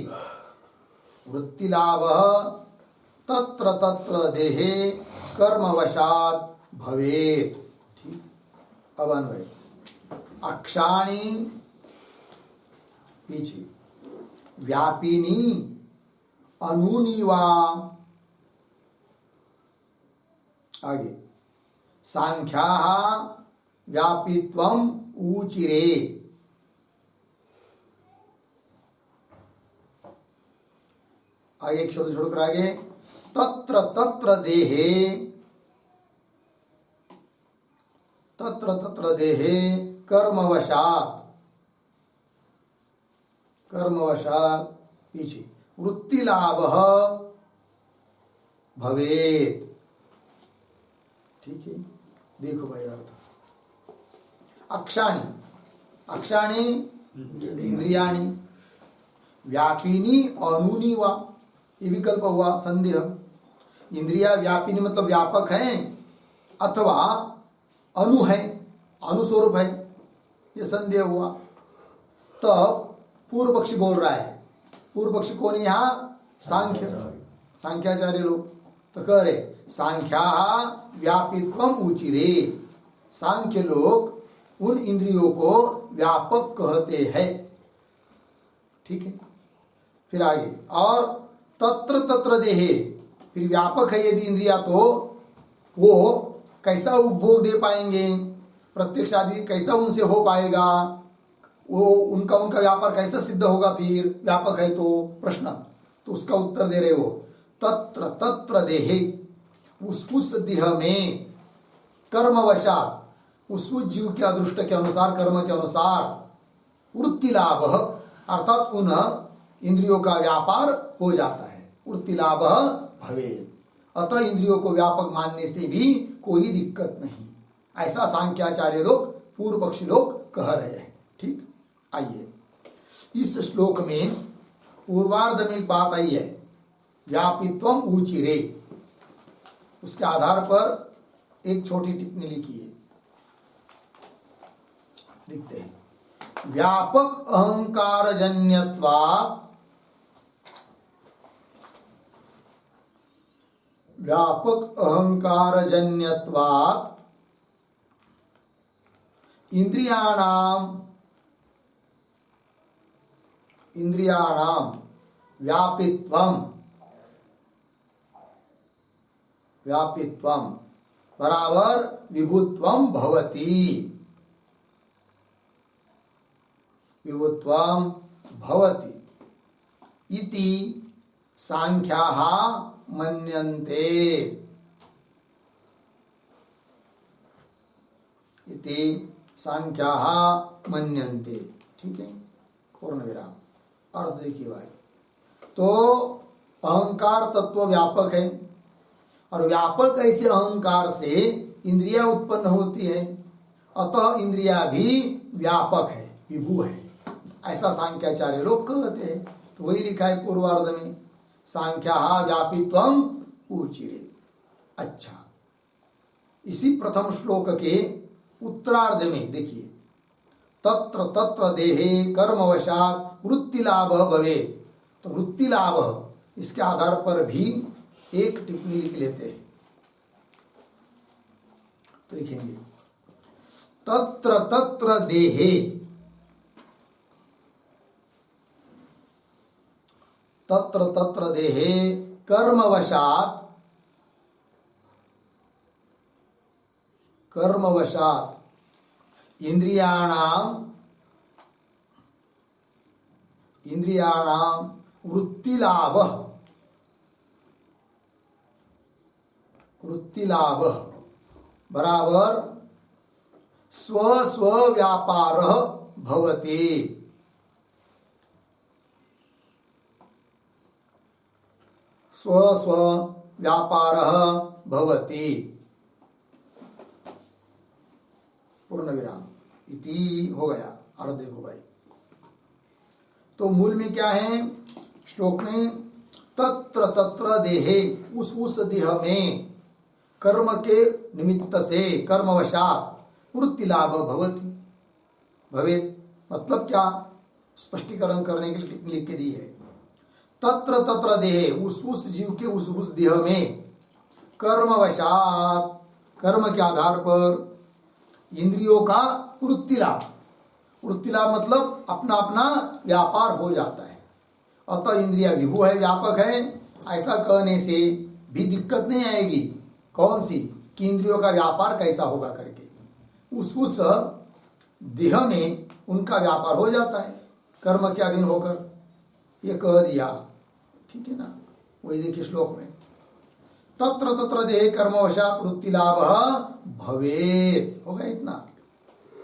वृत्तिलाभः तत्र तत्र देहे कर्मवशात् भवेत्। ठीक। अब अन्वय। अक्षाणि पीछे, व्यापिनी अनूनि वा, आगे, सांख्याः व्यापित्वम् ऊचिरे। आगे एक शब्द छोड़कर आगे, तत्र तत्र देहे, तत्र तत्र देहे कर्मवशात्, कर्मवशात् पीछे, वृत्तिलाभः भवेत्। ठीक है, देखो भाई अर्थ। अक्षाणि, अक्षाणि इंद्रियाणि, व्यापिनी अनूनि वा, ये विकल्प हुआ संदेह। इंद्रिया व्यापिनी मतलब व्यापक है अथवा अनु है, अनुस्वरूप है, ये संदेह हुआ। तब पूर्व पक्षी बोल रहा है। पूर्व पक्षी कौन है यहाँ? सांख्य, सांख्याचार्य लोग। तो कह रहे सांख्या व्यापित्वम उचिरे। सांख्य लोग उन इंद्रियों को व्यापक कहते हैं। ठीक है, फिर आगे, और तत्र तत्र देहे, फिर व्यापक है यदि इंद्रिया तो वो कैसा उपभोग दे पाएंगे, प्रत्यक्ष आदि कैसा उनसे हो पाएगा, वो उनका उनका व्यापार कैसा सिद्ध होगा फिर व्यापक है तो? प्रश्न, तो उसका उत्तर दे रहे हो। तत्र तत्र देहे, उस देह में कर्मवशात, उस जीव के अदृष्ट के अनुसार, कर्म के अनुसार, वृत्ति लाभ अर्थात उन इंद्रियों का व्यापार हो जाता है। वृत्ति लाभ भवेत्, अतः इंद्रियों को व्यापक मानने से भी कोई दिक्कत नहीं, ऐसा सांख्याचार्य लोग, पूर्व पक्षी लोग कह रहे हैं। ठीक, आइए इस श्लोक में पूर्वार्ध में एक बात आई है, व्यापित्वम ऊचिरे। उसके आधार पर एक छोटी टिप्पणी लिखी है, लिखते हैं। व्यापक अहंकार जन्यत्वात्, व्यापक अहंकार जन्यत्वात् इंद्रियाणाम व्यापित्वम, व्यापित्वम बराबर विभुत्वम भवति, विभुत्वम भवति इति सांख्याः मन्यन्ते, इति सांख्याः मन्यन्ते। ठीक है, पूर्ण विराम। अर्थ देखिए भाई, तो अहंकार तत्व व्यापक है, और व्यापक ऐसे अहंकार से इंद्रिया उत्पन्न होती है, अतः इंद्रिया भी व्यापक है, विभु है, ऐसा सांख्याचार्य लोग कहते हैं। तो वही लिखा है पूर्वार्ध में, सांख्याः व्यापित्वम ऊचिरे। अच्छा, इसी प्रथम श्लोक के उत्तरार्ध में देखिए, तत्र तत्र देहे कर्मवशात् वृत्ति लाभ भवेत्। तो वृत्ति लाभ, इसके आधार पर भी एक टिप्पणी लिख लेते हैं। तो लिखेंगे तत्र तत्र देहे, तत्र तत्र देहे कर्मवशात्, कर्मवशात् इंद्रियाणाम वृत्तिलाभ, वृत्तिलाभ बराबर स्व स्व व्यापार भवति। स्व स्व व्यापार भवति। पूर्ण विराम इति हो गया। और देखो भाई, तो मूल में क्या है श्लोक में, तत्र तत्र देहे, उस देह में कर्म के निमित्त से कर्मवशात वृत्ति लाभ भवति भवेत। मतलब क्या, स्पष्टीकरण करने के लिए टिप्पणी लिख के दी है। तत्र तत्र देहे, उस जीव के उस देह में कर्मवशात, कर्म के आधार पर इंद्रियों का वृत्ति लाभ। वृत्ति लाभ मतलब अपना अपना व्यापार हो जाता है। अतः इंद्रिया विभु है, व्यापक है, ऐसा कहने से भी दिक्कत नहीं आएगी। कौन सी, कि इंद्रियों का व्यापार कैसा होगा करके। उस देह में उनका व्यापार हो जाता है कर्म के अधीन होकर, ये कह दिया। ठीक है ना, वही देखिए श्लोक में, तत्र तत्र देह कर्मवशात वृत्ति लाभ भवेत। हो गया इतना।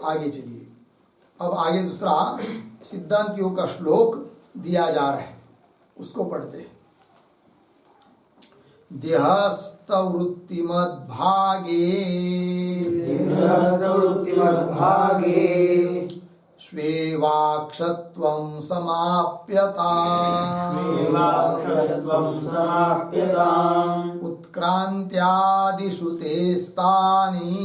आगे चलिए, अब आगे दूसरा सिद्धांतियों का श्लोक दिया जा रहा है, उसको पढ़ते हैं। देहस्तवृत्तिमद्भागे स्वेवाक्षत्वं समाप्यताम् उत्क्रान्त्यादिषु ते स्थानि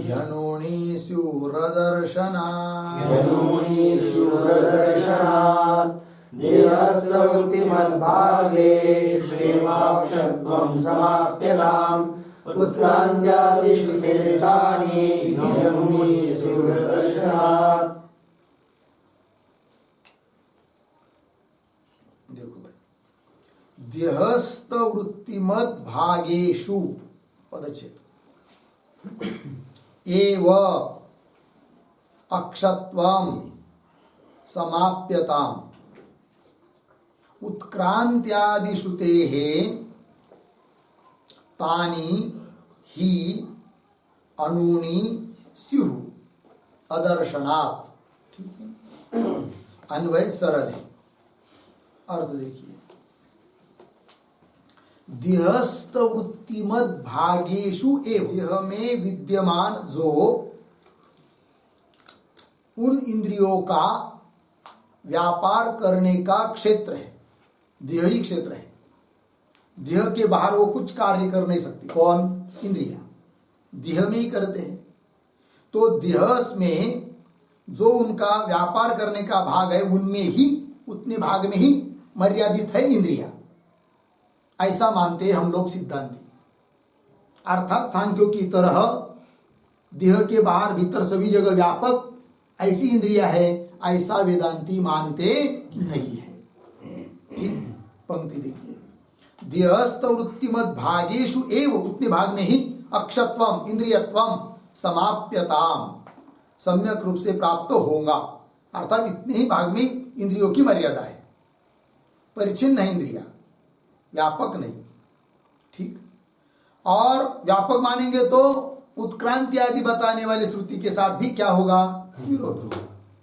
ह्यनूनि स्युरदर्शनात् देहस्तवृत्तिमद्भागे स्वेवाक्षत्वं समाप्यताम् उत्क्रान्त्यादिषु ते स्थानि ह्यनूनि स्युरदर्शनात्। देखो भाई, देहस्थ वृत्तिमद भागेषु पदच्छेद एव अक्षत्वं समाप्यताम् उत्क्रांत्यादिषु तेः तानि हि अनूनि स्युः अदर्शनात्। ठीक है, अन्वय सरल है। अर्थ देखिए, देहस्थ वृत्तिमद भागेषु एव, देह में विद्यमान जो उन इंद्रियों का व्यापार करने का क्षेत्र है, देह ही क्षेत्र है। देह के बाहर वो कुछ कार्य कर नहीं सकती। कौन, इंद्रिया, देह में ही करते हैं। तो देह में जो उनका व्यापार करने का भाग है, उनमें ही, उतने भाग में ही मर्यादित है इंद्रिया। ऐसा मानते हैं हम लोग सिद्धांती। अर्थात सांख्यों की तरह देह के बाहर भीतर सभी जगह व्यापक ऐसी इंद्रिया है, ऐसा वेदांती मानते नहीं है। ठीक, पंक्ति देखिए, देहस्थ वृत्तिमद भागेषु एव, उतने भाग में ही अक्षत्वम इंद्रियत्वम समाप्यताम, सम्यक रूप से प्राप्त होगा। अर्थात इतने ही भाग में इंद्रियों की मर्यादा है, परिचिन्न है इंद्रिया, व्यापक नहीं। ठीक, और व्यापक मानेंगे तो उत्क्रांति आदि बताने वाली श्रुति के साथ भी क्या होगा, विरोध होगा।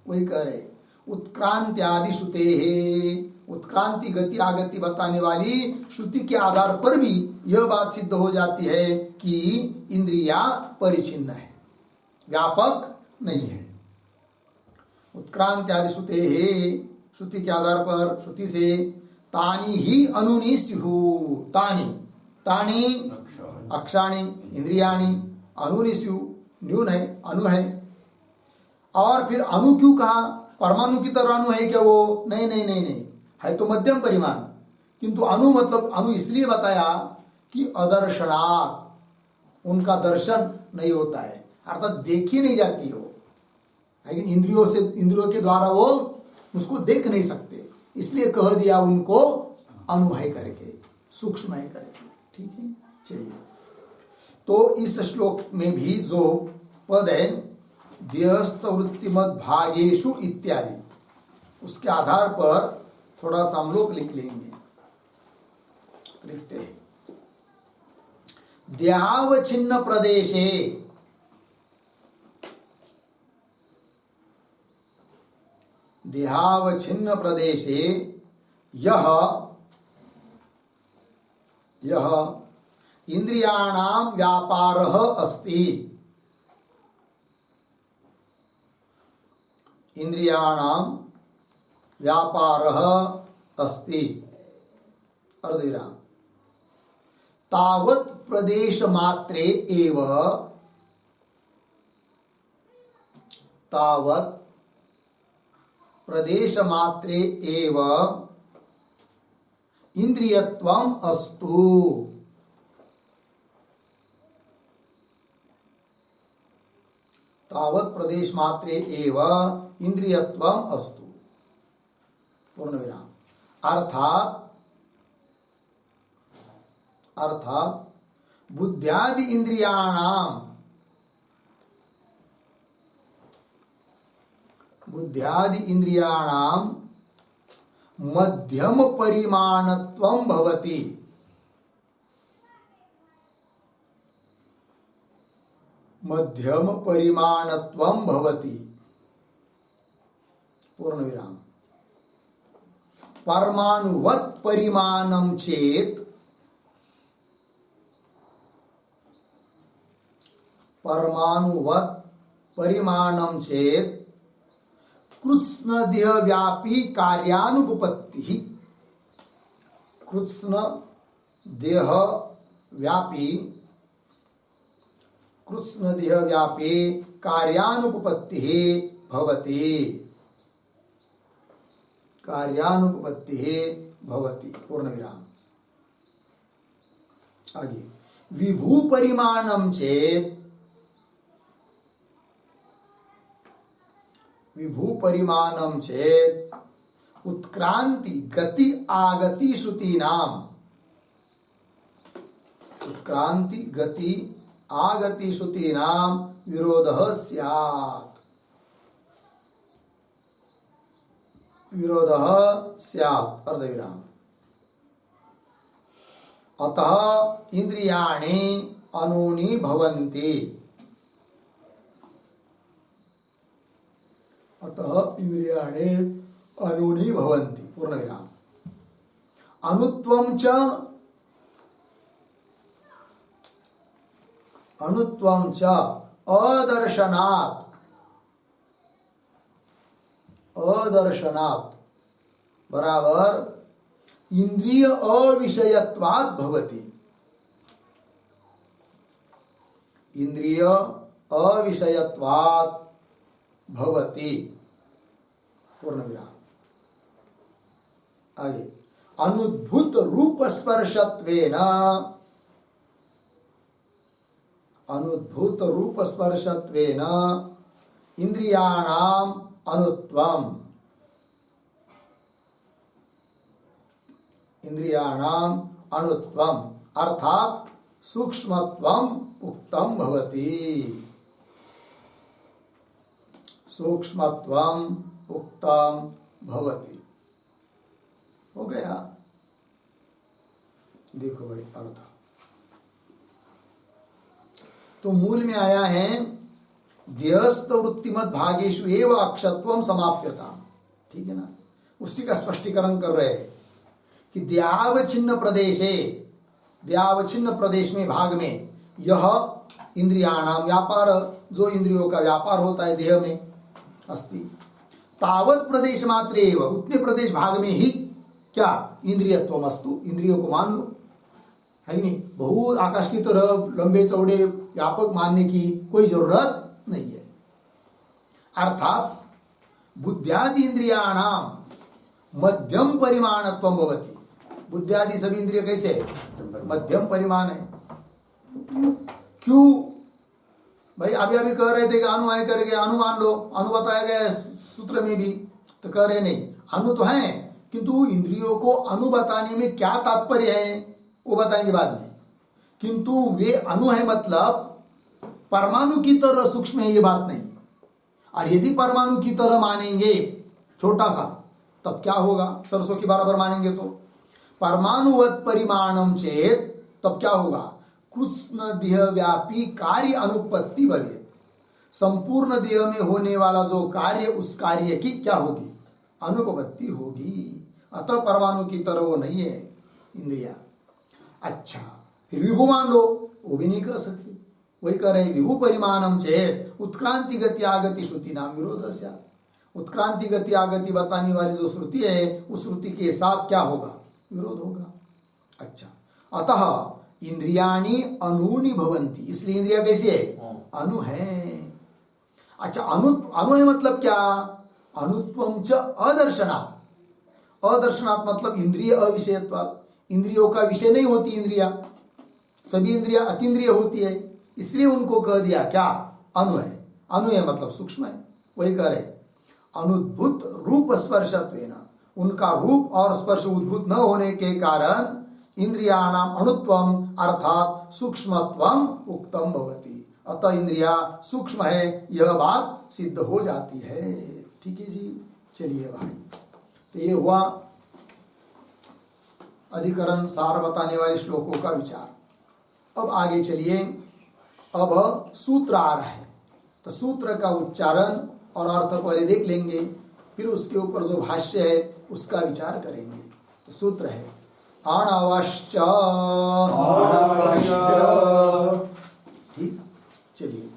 वही कह रहे, उत्क्रांति आदि श्रुते है, उत्क्रांति गति आगति बताने वाली श्रुति के आधार पर भी यह बात सिद्ध हो जाती है कि इंद्रिया परिचिन्न है, व्यापक नहीं है। उत्क्रांति आदि श्रुते है, श्रुति के आधार पर, श्रुति से तानि ही अनूनि स्युः, तानि तानि अक्षाणि इंद्रियाणि, अनूनि स्युः न्यून है, अनु है। और फिर अनु क्यों कहा, परमाणु की तरह अनु है क्या वो, नहीं नहीं नहीं नहीं, है तो मध्यम परिमाण, किंतु अनु मतलब अनु इसलिए बताया कि अदर्शनात्, उनका दर्शन नहीं होता है, अर्थात देखी नहीं जाती है वो, लेकिन इंद्रियों से, इंद्रियों के द्वारा वो उसको देख नहीं सकते, इसलिए कह दिया उनको अनु है करके, सूक्ष्म है करके। ठीक है, चलिए, तो इस श्लोक में भी जो पद है देहस्थ वृत्तिमद भागेषु इत्यादि, उसके आधार पर थोड़ा सा हम लोग लिख लेंगे, लिखते हैं। देहावच्छिन्न प्रदेशे देहावच्छिन्न प्रदेशे यह इंद्रियाणां व्यापारः अस्ति। इंद्रियाणां व्यापारः अस्ति अर्धविराम। तावत् प्रदेश मात्रे एव तावत् प्रदेश मात्रे एव इंद्रियत्वम् अस्तु। तावत् प्रदेश मात्रे एव इंद्रियत्वम् अस्तु पूर्ण विराम। अर्थात बुद्ध्यादि इंद्रियाणां मध्यम परिमाणत्वं भवति। मध्यम परिमाणत्वं भवति पूर्ण विराम। परमाणुवत् परिमाणं चेत् परमाणुवत् परिमाणं चेत् कृत्स्न देह व्यापी कार्यानुपपत्ति। कृत्स्न देह व्यापी कार्यानुपपत्ति भवति। भवति पूर्ण विराम। आगे विभू परिमाणम चेत उत्क्रांति गति आगति श्रुतीनाम विरोधः स्यात् अर्धविराम। अतः इंद्रियाणि अनूनि भवन्ति। पूर्ण विराम। अनुत्वं च अदर्शनात् बराबर इंद्रिय अविषयत्वात् भवति। इंद्रिय अविषयत्वात् भवति पूर्ण विराम। आगे अनुद्भूत रूप स्पर्शत्वेन इंद्रियाणाम अनुत्वम अर्थात सूक्ष्मत्वम उक्तम भवति। हो गया। देखो भाई अर्थ तो मूल में आया है ध्यस्त वृत्तिमत भागेषु एव अक्षत्वम समाप्यता। ठीक है ना। उसी का स्पष्टीकरण कर रहे हैं कि द्यावच्छिन्न प्रदेश में भाग में यह इंद्रियाणाम व्यापार जो इंद्रियों का व्यापार होता है देह में अस्ति। तावत प्रदेश मात्र एव उतने प्रदेश भाग में ही क्या इंद्रियत्वम अस्तु इंद्रियों को मान लो है कि नहीं। बहुत आकाश की तरह लंबे चौड़े व्यापक मानने की कोई जरूरत नहीं है। अर्थात बुद्ध्यादि इंद्रियाणाम मध्यम परिमाणत्वम भवति। बुद्ध्यादि सभी इंद्रिय कैसे है? मध्यम परिमाण है। क्यों भाई? अभी कह रहे थे कि अणु है करके अणु मान लो। अणु बताया गया सूत्र में भी तो कह रहे नहीं अणु तो है किंतु इंद्रियों को अणु बताने में क्या तात्पर्य है वो बताएंगे बाद में। किंतु वे अणु है मतलब परमाणु की तरह सूक्ष्म है ये बात नहीं। और यदि परमाणु की तरह मानेंगे छोटा सा तब क्या होगा? सरसों के बराबर मानेंगे तो परमाणुवत परिमाणम चेत तब क्या होगा? कृष्ण देह व्यापी कार्य अनुपत्ति भवे, संपूर्ण देह में होने वाला जो कार्य उस कार्य की क्या होगी, अनुपपत्ति होगी। अतः परमाणु की तरह वो नहीं है इंद्रिया। अच्छा, फिर विभु मान लो, वो भी नहीं कर सकती। वही कह रहे विभु परिमाणम चेत उत्क्रांति गति आगति श्रुति नाम विरोध से। उत्क्रांति गति आगति बताने वाली जो श्रुति है उस श्रुति के साथ क्या होगा, विरोध होगा। अच्छा, अतः इंद्रियाणी अनूनि भवंती, इसलिए इंद्रिया कैसी है, अनु है। अच्छा, अनु है मतलब क्या, अनुत्वम च अदर्शनात्। अदर्शनात् मतलब इंद्रिय अविषयत्वात्, इंद्रियों का विषय नहीं होती इंद्रिया, सभी इंद्रिया अतीन्द्रिय होती है, इसलिए उनको कह दिया क्या, अनु है। अनु है मतलब सूक्ष्म है। वही कह रहे अनुद्भूत रूप स्पर्शत्वेन, उनका रूप और स्पर्श उद्भूत न होने के कारण इंद्रियाणाम अणुत्वम अर्थात सूक्ष्मत्वम उक्तम भवति। अतः इंद्रिया सूक्ष्म है, यह बात सिद्ध हो जाती है। ठीक है जी, चलिए भाई, तो ये हुआ अधिकरण सार बताने वाले श्लोकों का विचार। अब आगे चलिए, अब सूत्र आ रहा है, तो सूत्र का उच्चारण और अर्थ पहले देख लेंगे, फिर उसके ऊपर जो भाष्य है उसका विचार करेंगे। तो सूत्र है अणवश्च। ठीक, चलिए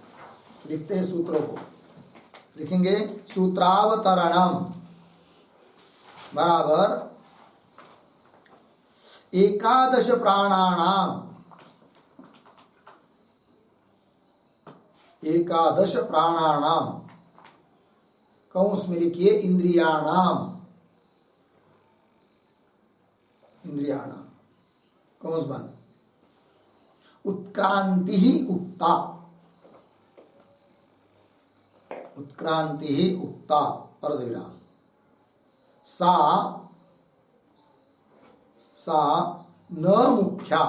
लिखते हैं सूत्रों को, लिखेंगे सूत्रावतरणम बराबर एकादश प्राणानाम, एकादश प्राणानाम कौंस में लिखिए इंद्रियाणाम, इंद्रियाणाम कौंस बन उत्क्रांति ही उक्ता, उत्क्रांति ही उक्ता अर्धविराम, सा सा न मुख्या,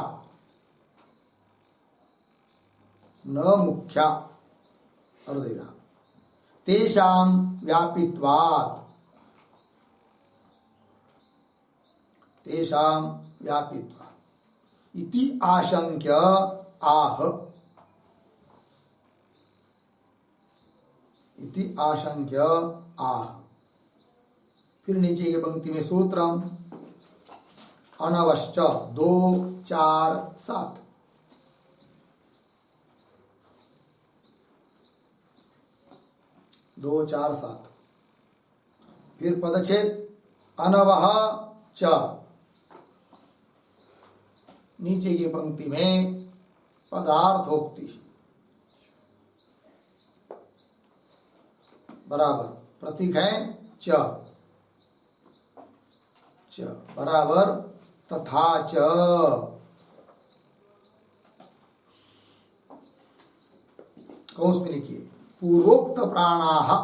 न मुख्या अर्धविराम, तेषां व्यापित्वात्, तेषां व्यापित्वात् इति आशंक्य आह, इति आशंक्य आह। फिर नीचे की पंक्ति में सूत्रम अनवश्च 2 4 7, 2 4 7। फिर पदच्छेद अनवह च, नीचे की पंक्ति में पदार्थोक्ति बराबर प्रतीक है च, च बराबर तथा च, कौंस में लिखिए पूर्वोक्त प्राणाः,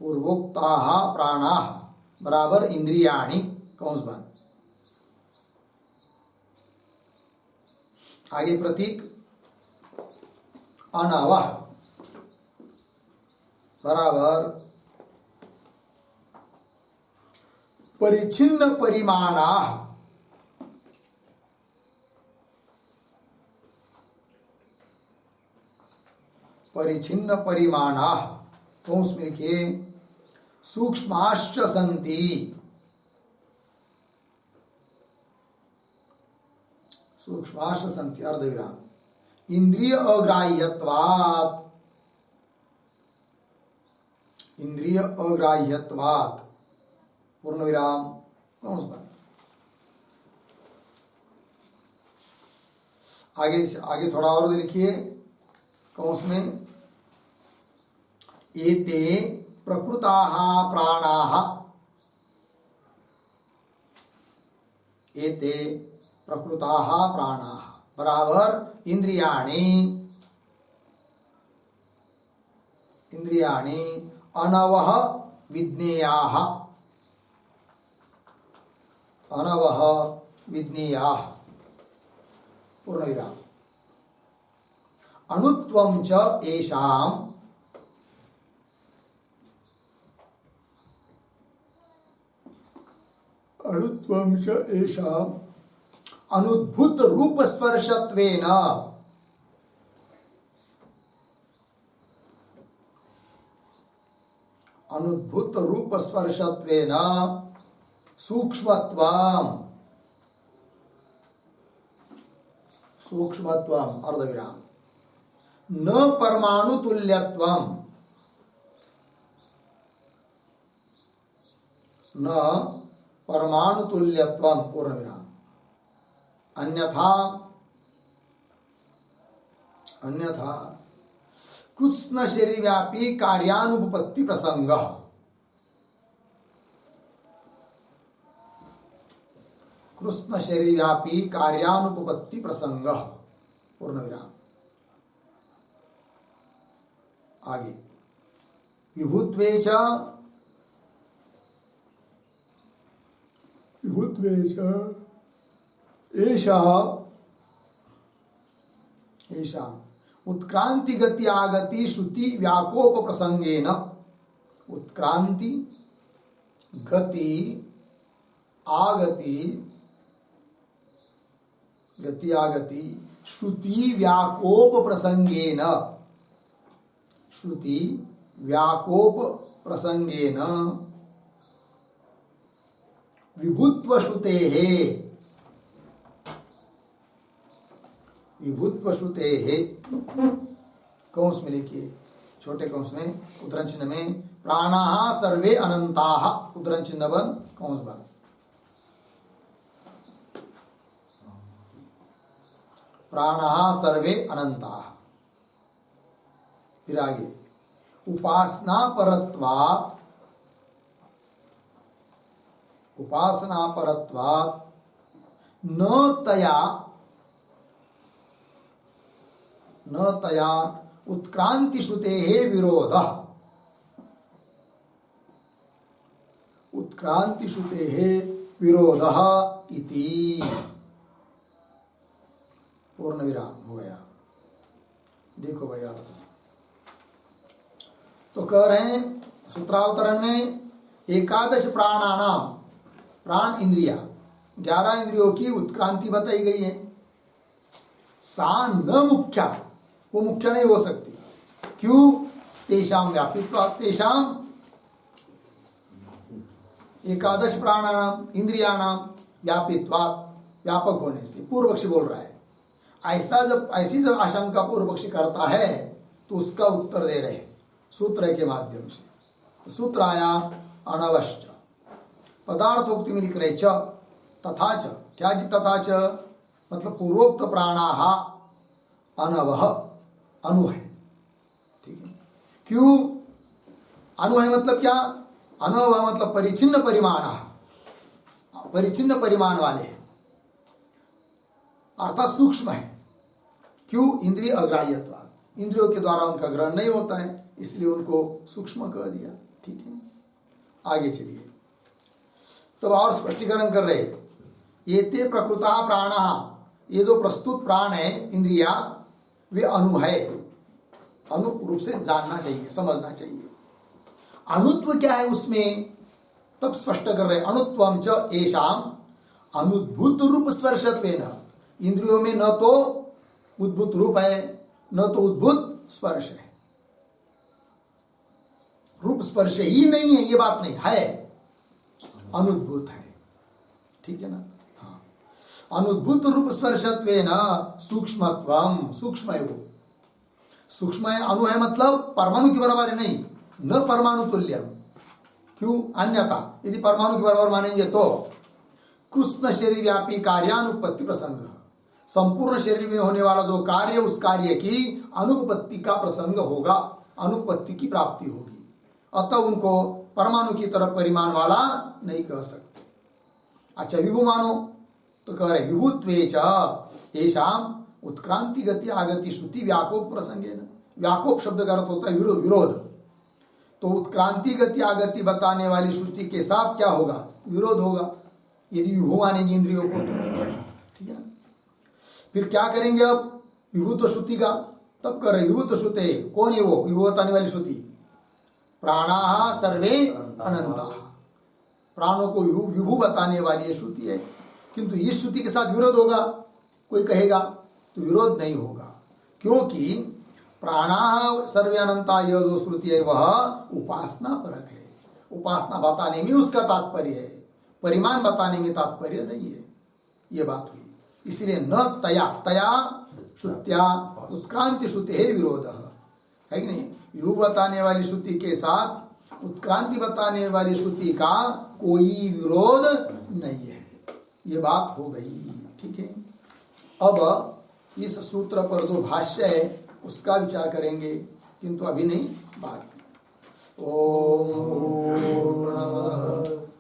पूर्वोक्ताः प्राणाः बराबर इंद्रियाणि कौंस बन। आगे प्रतीक अनवह बराबर परिच्छिन्न परिमाणाः, परिच्छिन्न परिमाणाः कौंस में लिखिए सूक्ष्माश्च सन्ति, सूक्ष्माश्च सन्ति अर्धविराम, इंद्रिय अग्राह्यत्वात्, इंद्रिय अग्राह्यत्वात् पूर्ण विराम कौंस बन। आगे आगे थोड़ा और लिखिए कौंस में एते प्रकृताः प्राणाः, एते प्रकृताः प्राणाः बराबर इंद्रियाणि, इंद्रियाणि अनवह विज्ञेयाः, अनवह विज्ञेयाः पूर्ण विराम, अणुत्वं च येषाम्, अणुत्वं च एषाम् अनुद्भूत रूप स्पर्शत्वेन अनुद्भूत रूप स्पर्शत्वेन सूक्ष्मत्वं सूक्ष्मत्वं अर्धविराम न परमाणु तुल्यत्वं न परमाणु तुल्यत्वं पूर्णविराम अन्यथा अन्यथा कृष्ण शरीर व्यापी कार्यानुपपत्ति प्रसंग कृष्ण शरीर व्यापी कार्यानुपपत्ति प्रसंग पूर्णविराम आगे विभुत्वे च एषा उत्क्रांति गति आगति श्रुति व्याकोप प्रसंगेन उत्क्रांति गति आगति गति आगति श्रुति व्याकोप प्रसंगेन श्रुति व्याकोप प्रसंगेन विभुत्व श्रुतेः विभुत्व श्रुतेः कौंस में लिखिए छोटे कौंस में उद्धरण चिन्ह में प्राणाः सर्वे अनंताः उद्धरण चिन्ह बंद कौंस बंद प्राणाः सर्वे अनंताः। फिर आगे उपासना परत्वात् न तया उत्क्रांति श्रुतेः विरोधः उत्क्रांति श्रुतेः विरोधः इति पूर्ण विराम हो गया। देखो भैया तो कह रहे हैं सूत्रावतरण में एकादश प्राणानाम प्राण इंद्रिया 11 इंद्रियों की उत्क्रांति बताई गई है। सा न मुख्या वो मुख्य नहीं हो सकती। क्यों? तेषाम व्यापित्व तेषाम एकादश प्राणानाम इंद्रियानाम व्यापित्वात् व्यापक होने से पूर्व पक्षी बोल रहा है। ऐसी जब आशंका पूर्व पक्षी करता है तो उसका उत्तर दे रहे हैं सूत्र के माध्यम से। सूत्र आया अनवश्च पदार्थोक्ति में लिख रहे च तथा च क्या जी तथा च मतलब पूर्वोक्त प्राणाः अनवह अनु है। ठीक है क्यों अनु है मतलब क्या? अनवह मतलब परिचिन्न परिमाण परिचिन्न परिमाण वाले हैं अर्थात सूक्ष्म है। क्यों? इंद्रिय अग्राह्यत्वात् इंद्रियों के द्वारा उनका ग्रहण नहीं होता है इसलिए उनको सूक्ष्म कह दिया। ठीक है आगे चलिए तो और स्पष्टीकरण कर रहे ये ते प्रकृता प्राणः ये जो प्रस्तुत प्राण है इंद्रिया वे अनु है। अनु रूप से जानना चाहिए समझना चाहिए। अनुत्व क्या है उसमें तब स्पष्ट कर रहे अनुत्वम च एषाम अनुद्भूत रूप स्पर्शत्वेन इंद्रियों में न तो उद्भूत रूप है न तो उद्भूत स्पर्श है। रूप स्पर्श ही नहीं है ये बात नहीं है अनुद्भूत है। ठीक है ना? हाँ अनुद्भूत रूप स्पर्शत्वेन सूक्ष्मत्वम सूक्ष्म है वो सूक्ष्म है। अनु है मतलब परमाणु के बराबर है नहीं न परमाणु तुल्य। क्यों? अन्यथा यदि परमाणु के बराबर मानेंगे तो कृष्ण शरीर व्यापी कार्यानुपत्ति प्रसंग संपूर्ण शरीर में होने वाला जो कार्य उस कार्य की अनुपपत्ति का प्रसंग होगा अनुपपत्ति की प्राप्ति होगी। अतः उनको परमाणु की तरफ परिमाण वाला नहीं कह सकते। अच्छा विभु मानो तो कह रहे विभुत्वे च येषाम उत्क्रांति गति आगति श्रुति व्याकोप प्रसंगेन व्याकोप शब्द का अर्थ होता है विरोध। तो उत्क्रांति गति आगति बताने वाली श्रुति के साथ क्या होगा? विरोध होगा यदि विभु मानेंगे इंद्रियों को। ठीक है ना? फिर क्या करेंगे अब विभुत्व श्रुति का? तब कर रहे विभुत्व श्रुते कौन है वो विभु बताने वाली श्रुति? प्राणाः सर्वे अनंताः प्राणों को विभू बताने वाली ये श्रुति है, किंतु इस श्रुति के साथ विरोध होगा, कोई कहेगा, तो विरोध नहीं होगा, क्योंकि प्राणा सर्वे अनंता यह जो श्रुति है वह उपासना परक है। उपासना बताने में उसका तात्पर्य है, परिमाण बताने में तात्पर्य नहीं है। ये बात हुई, इसलिए न तया तया श्रुत्या उत्क्रांति श्रुति है विरोध है कि नहीं। विभू बताने वाली श्रुति के साथ उत्क्रांति बताने वाली श्रुति का कोई विरोध नहीं है। ये बात हो गई, ठीक है। अब इस सूत्र पर जो भाष्य है उसका विचार करेंगे, किंतु अभी नहीं, बाद में।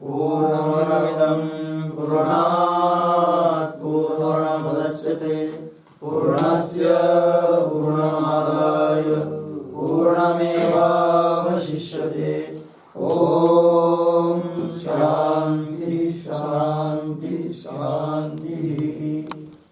पूर्णमिदं पूर्णात् पूर्णमुदच्यते पूर्णस्य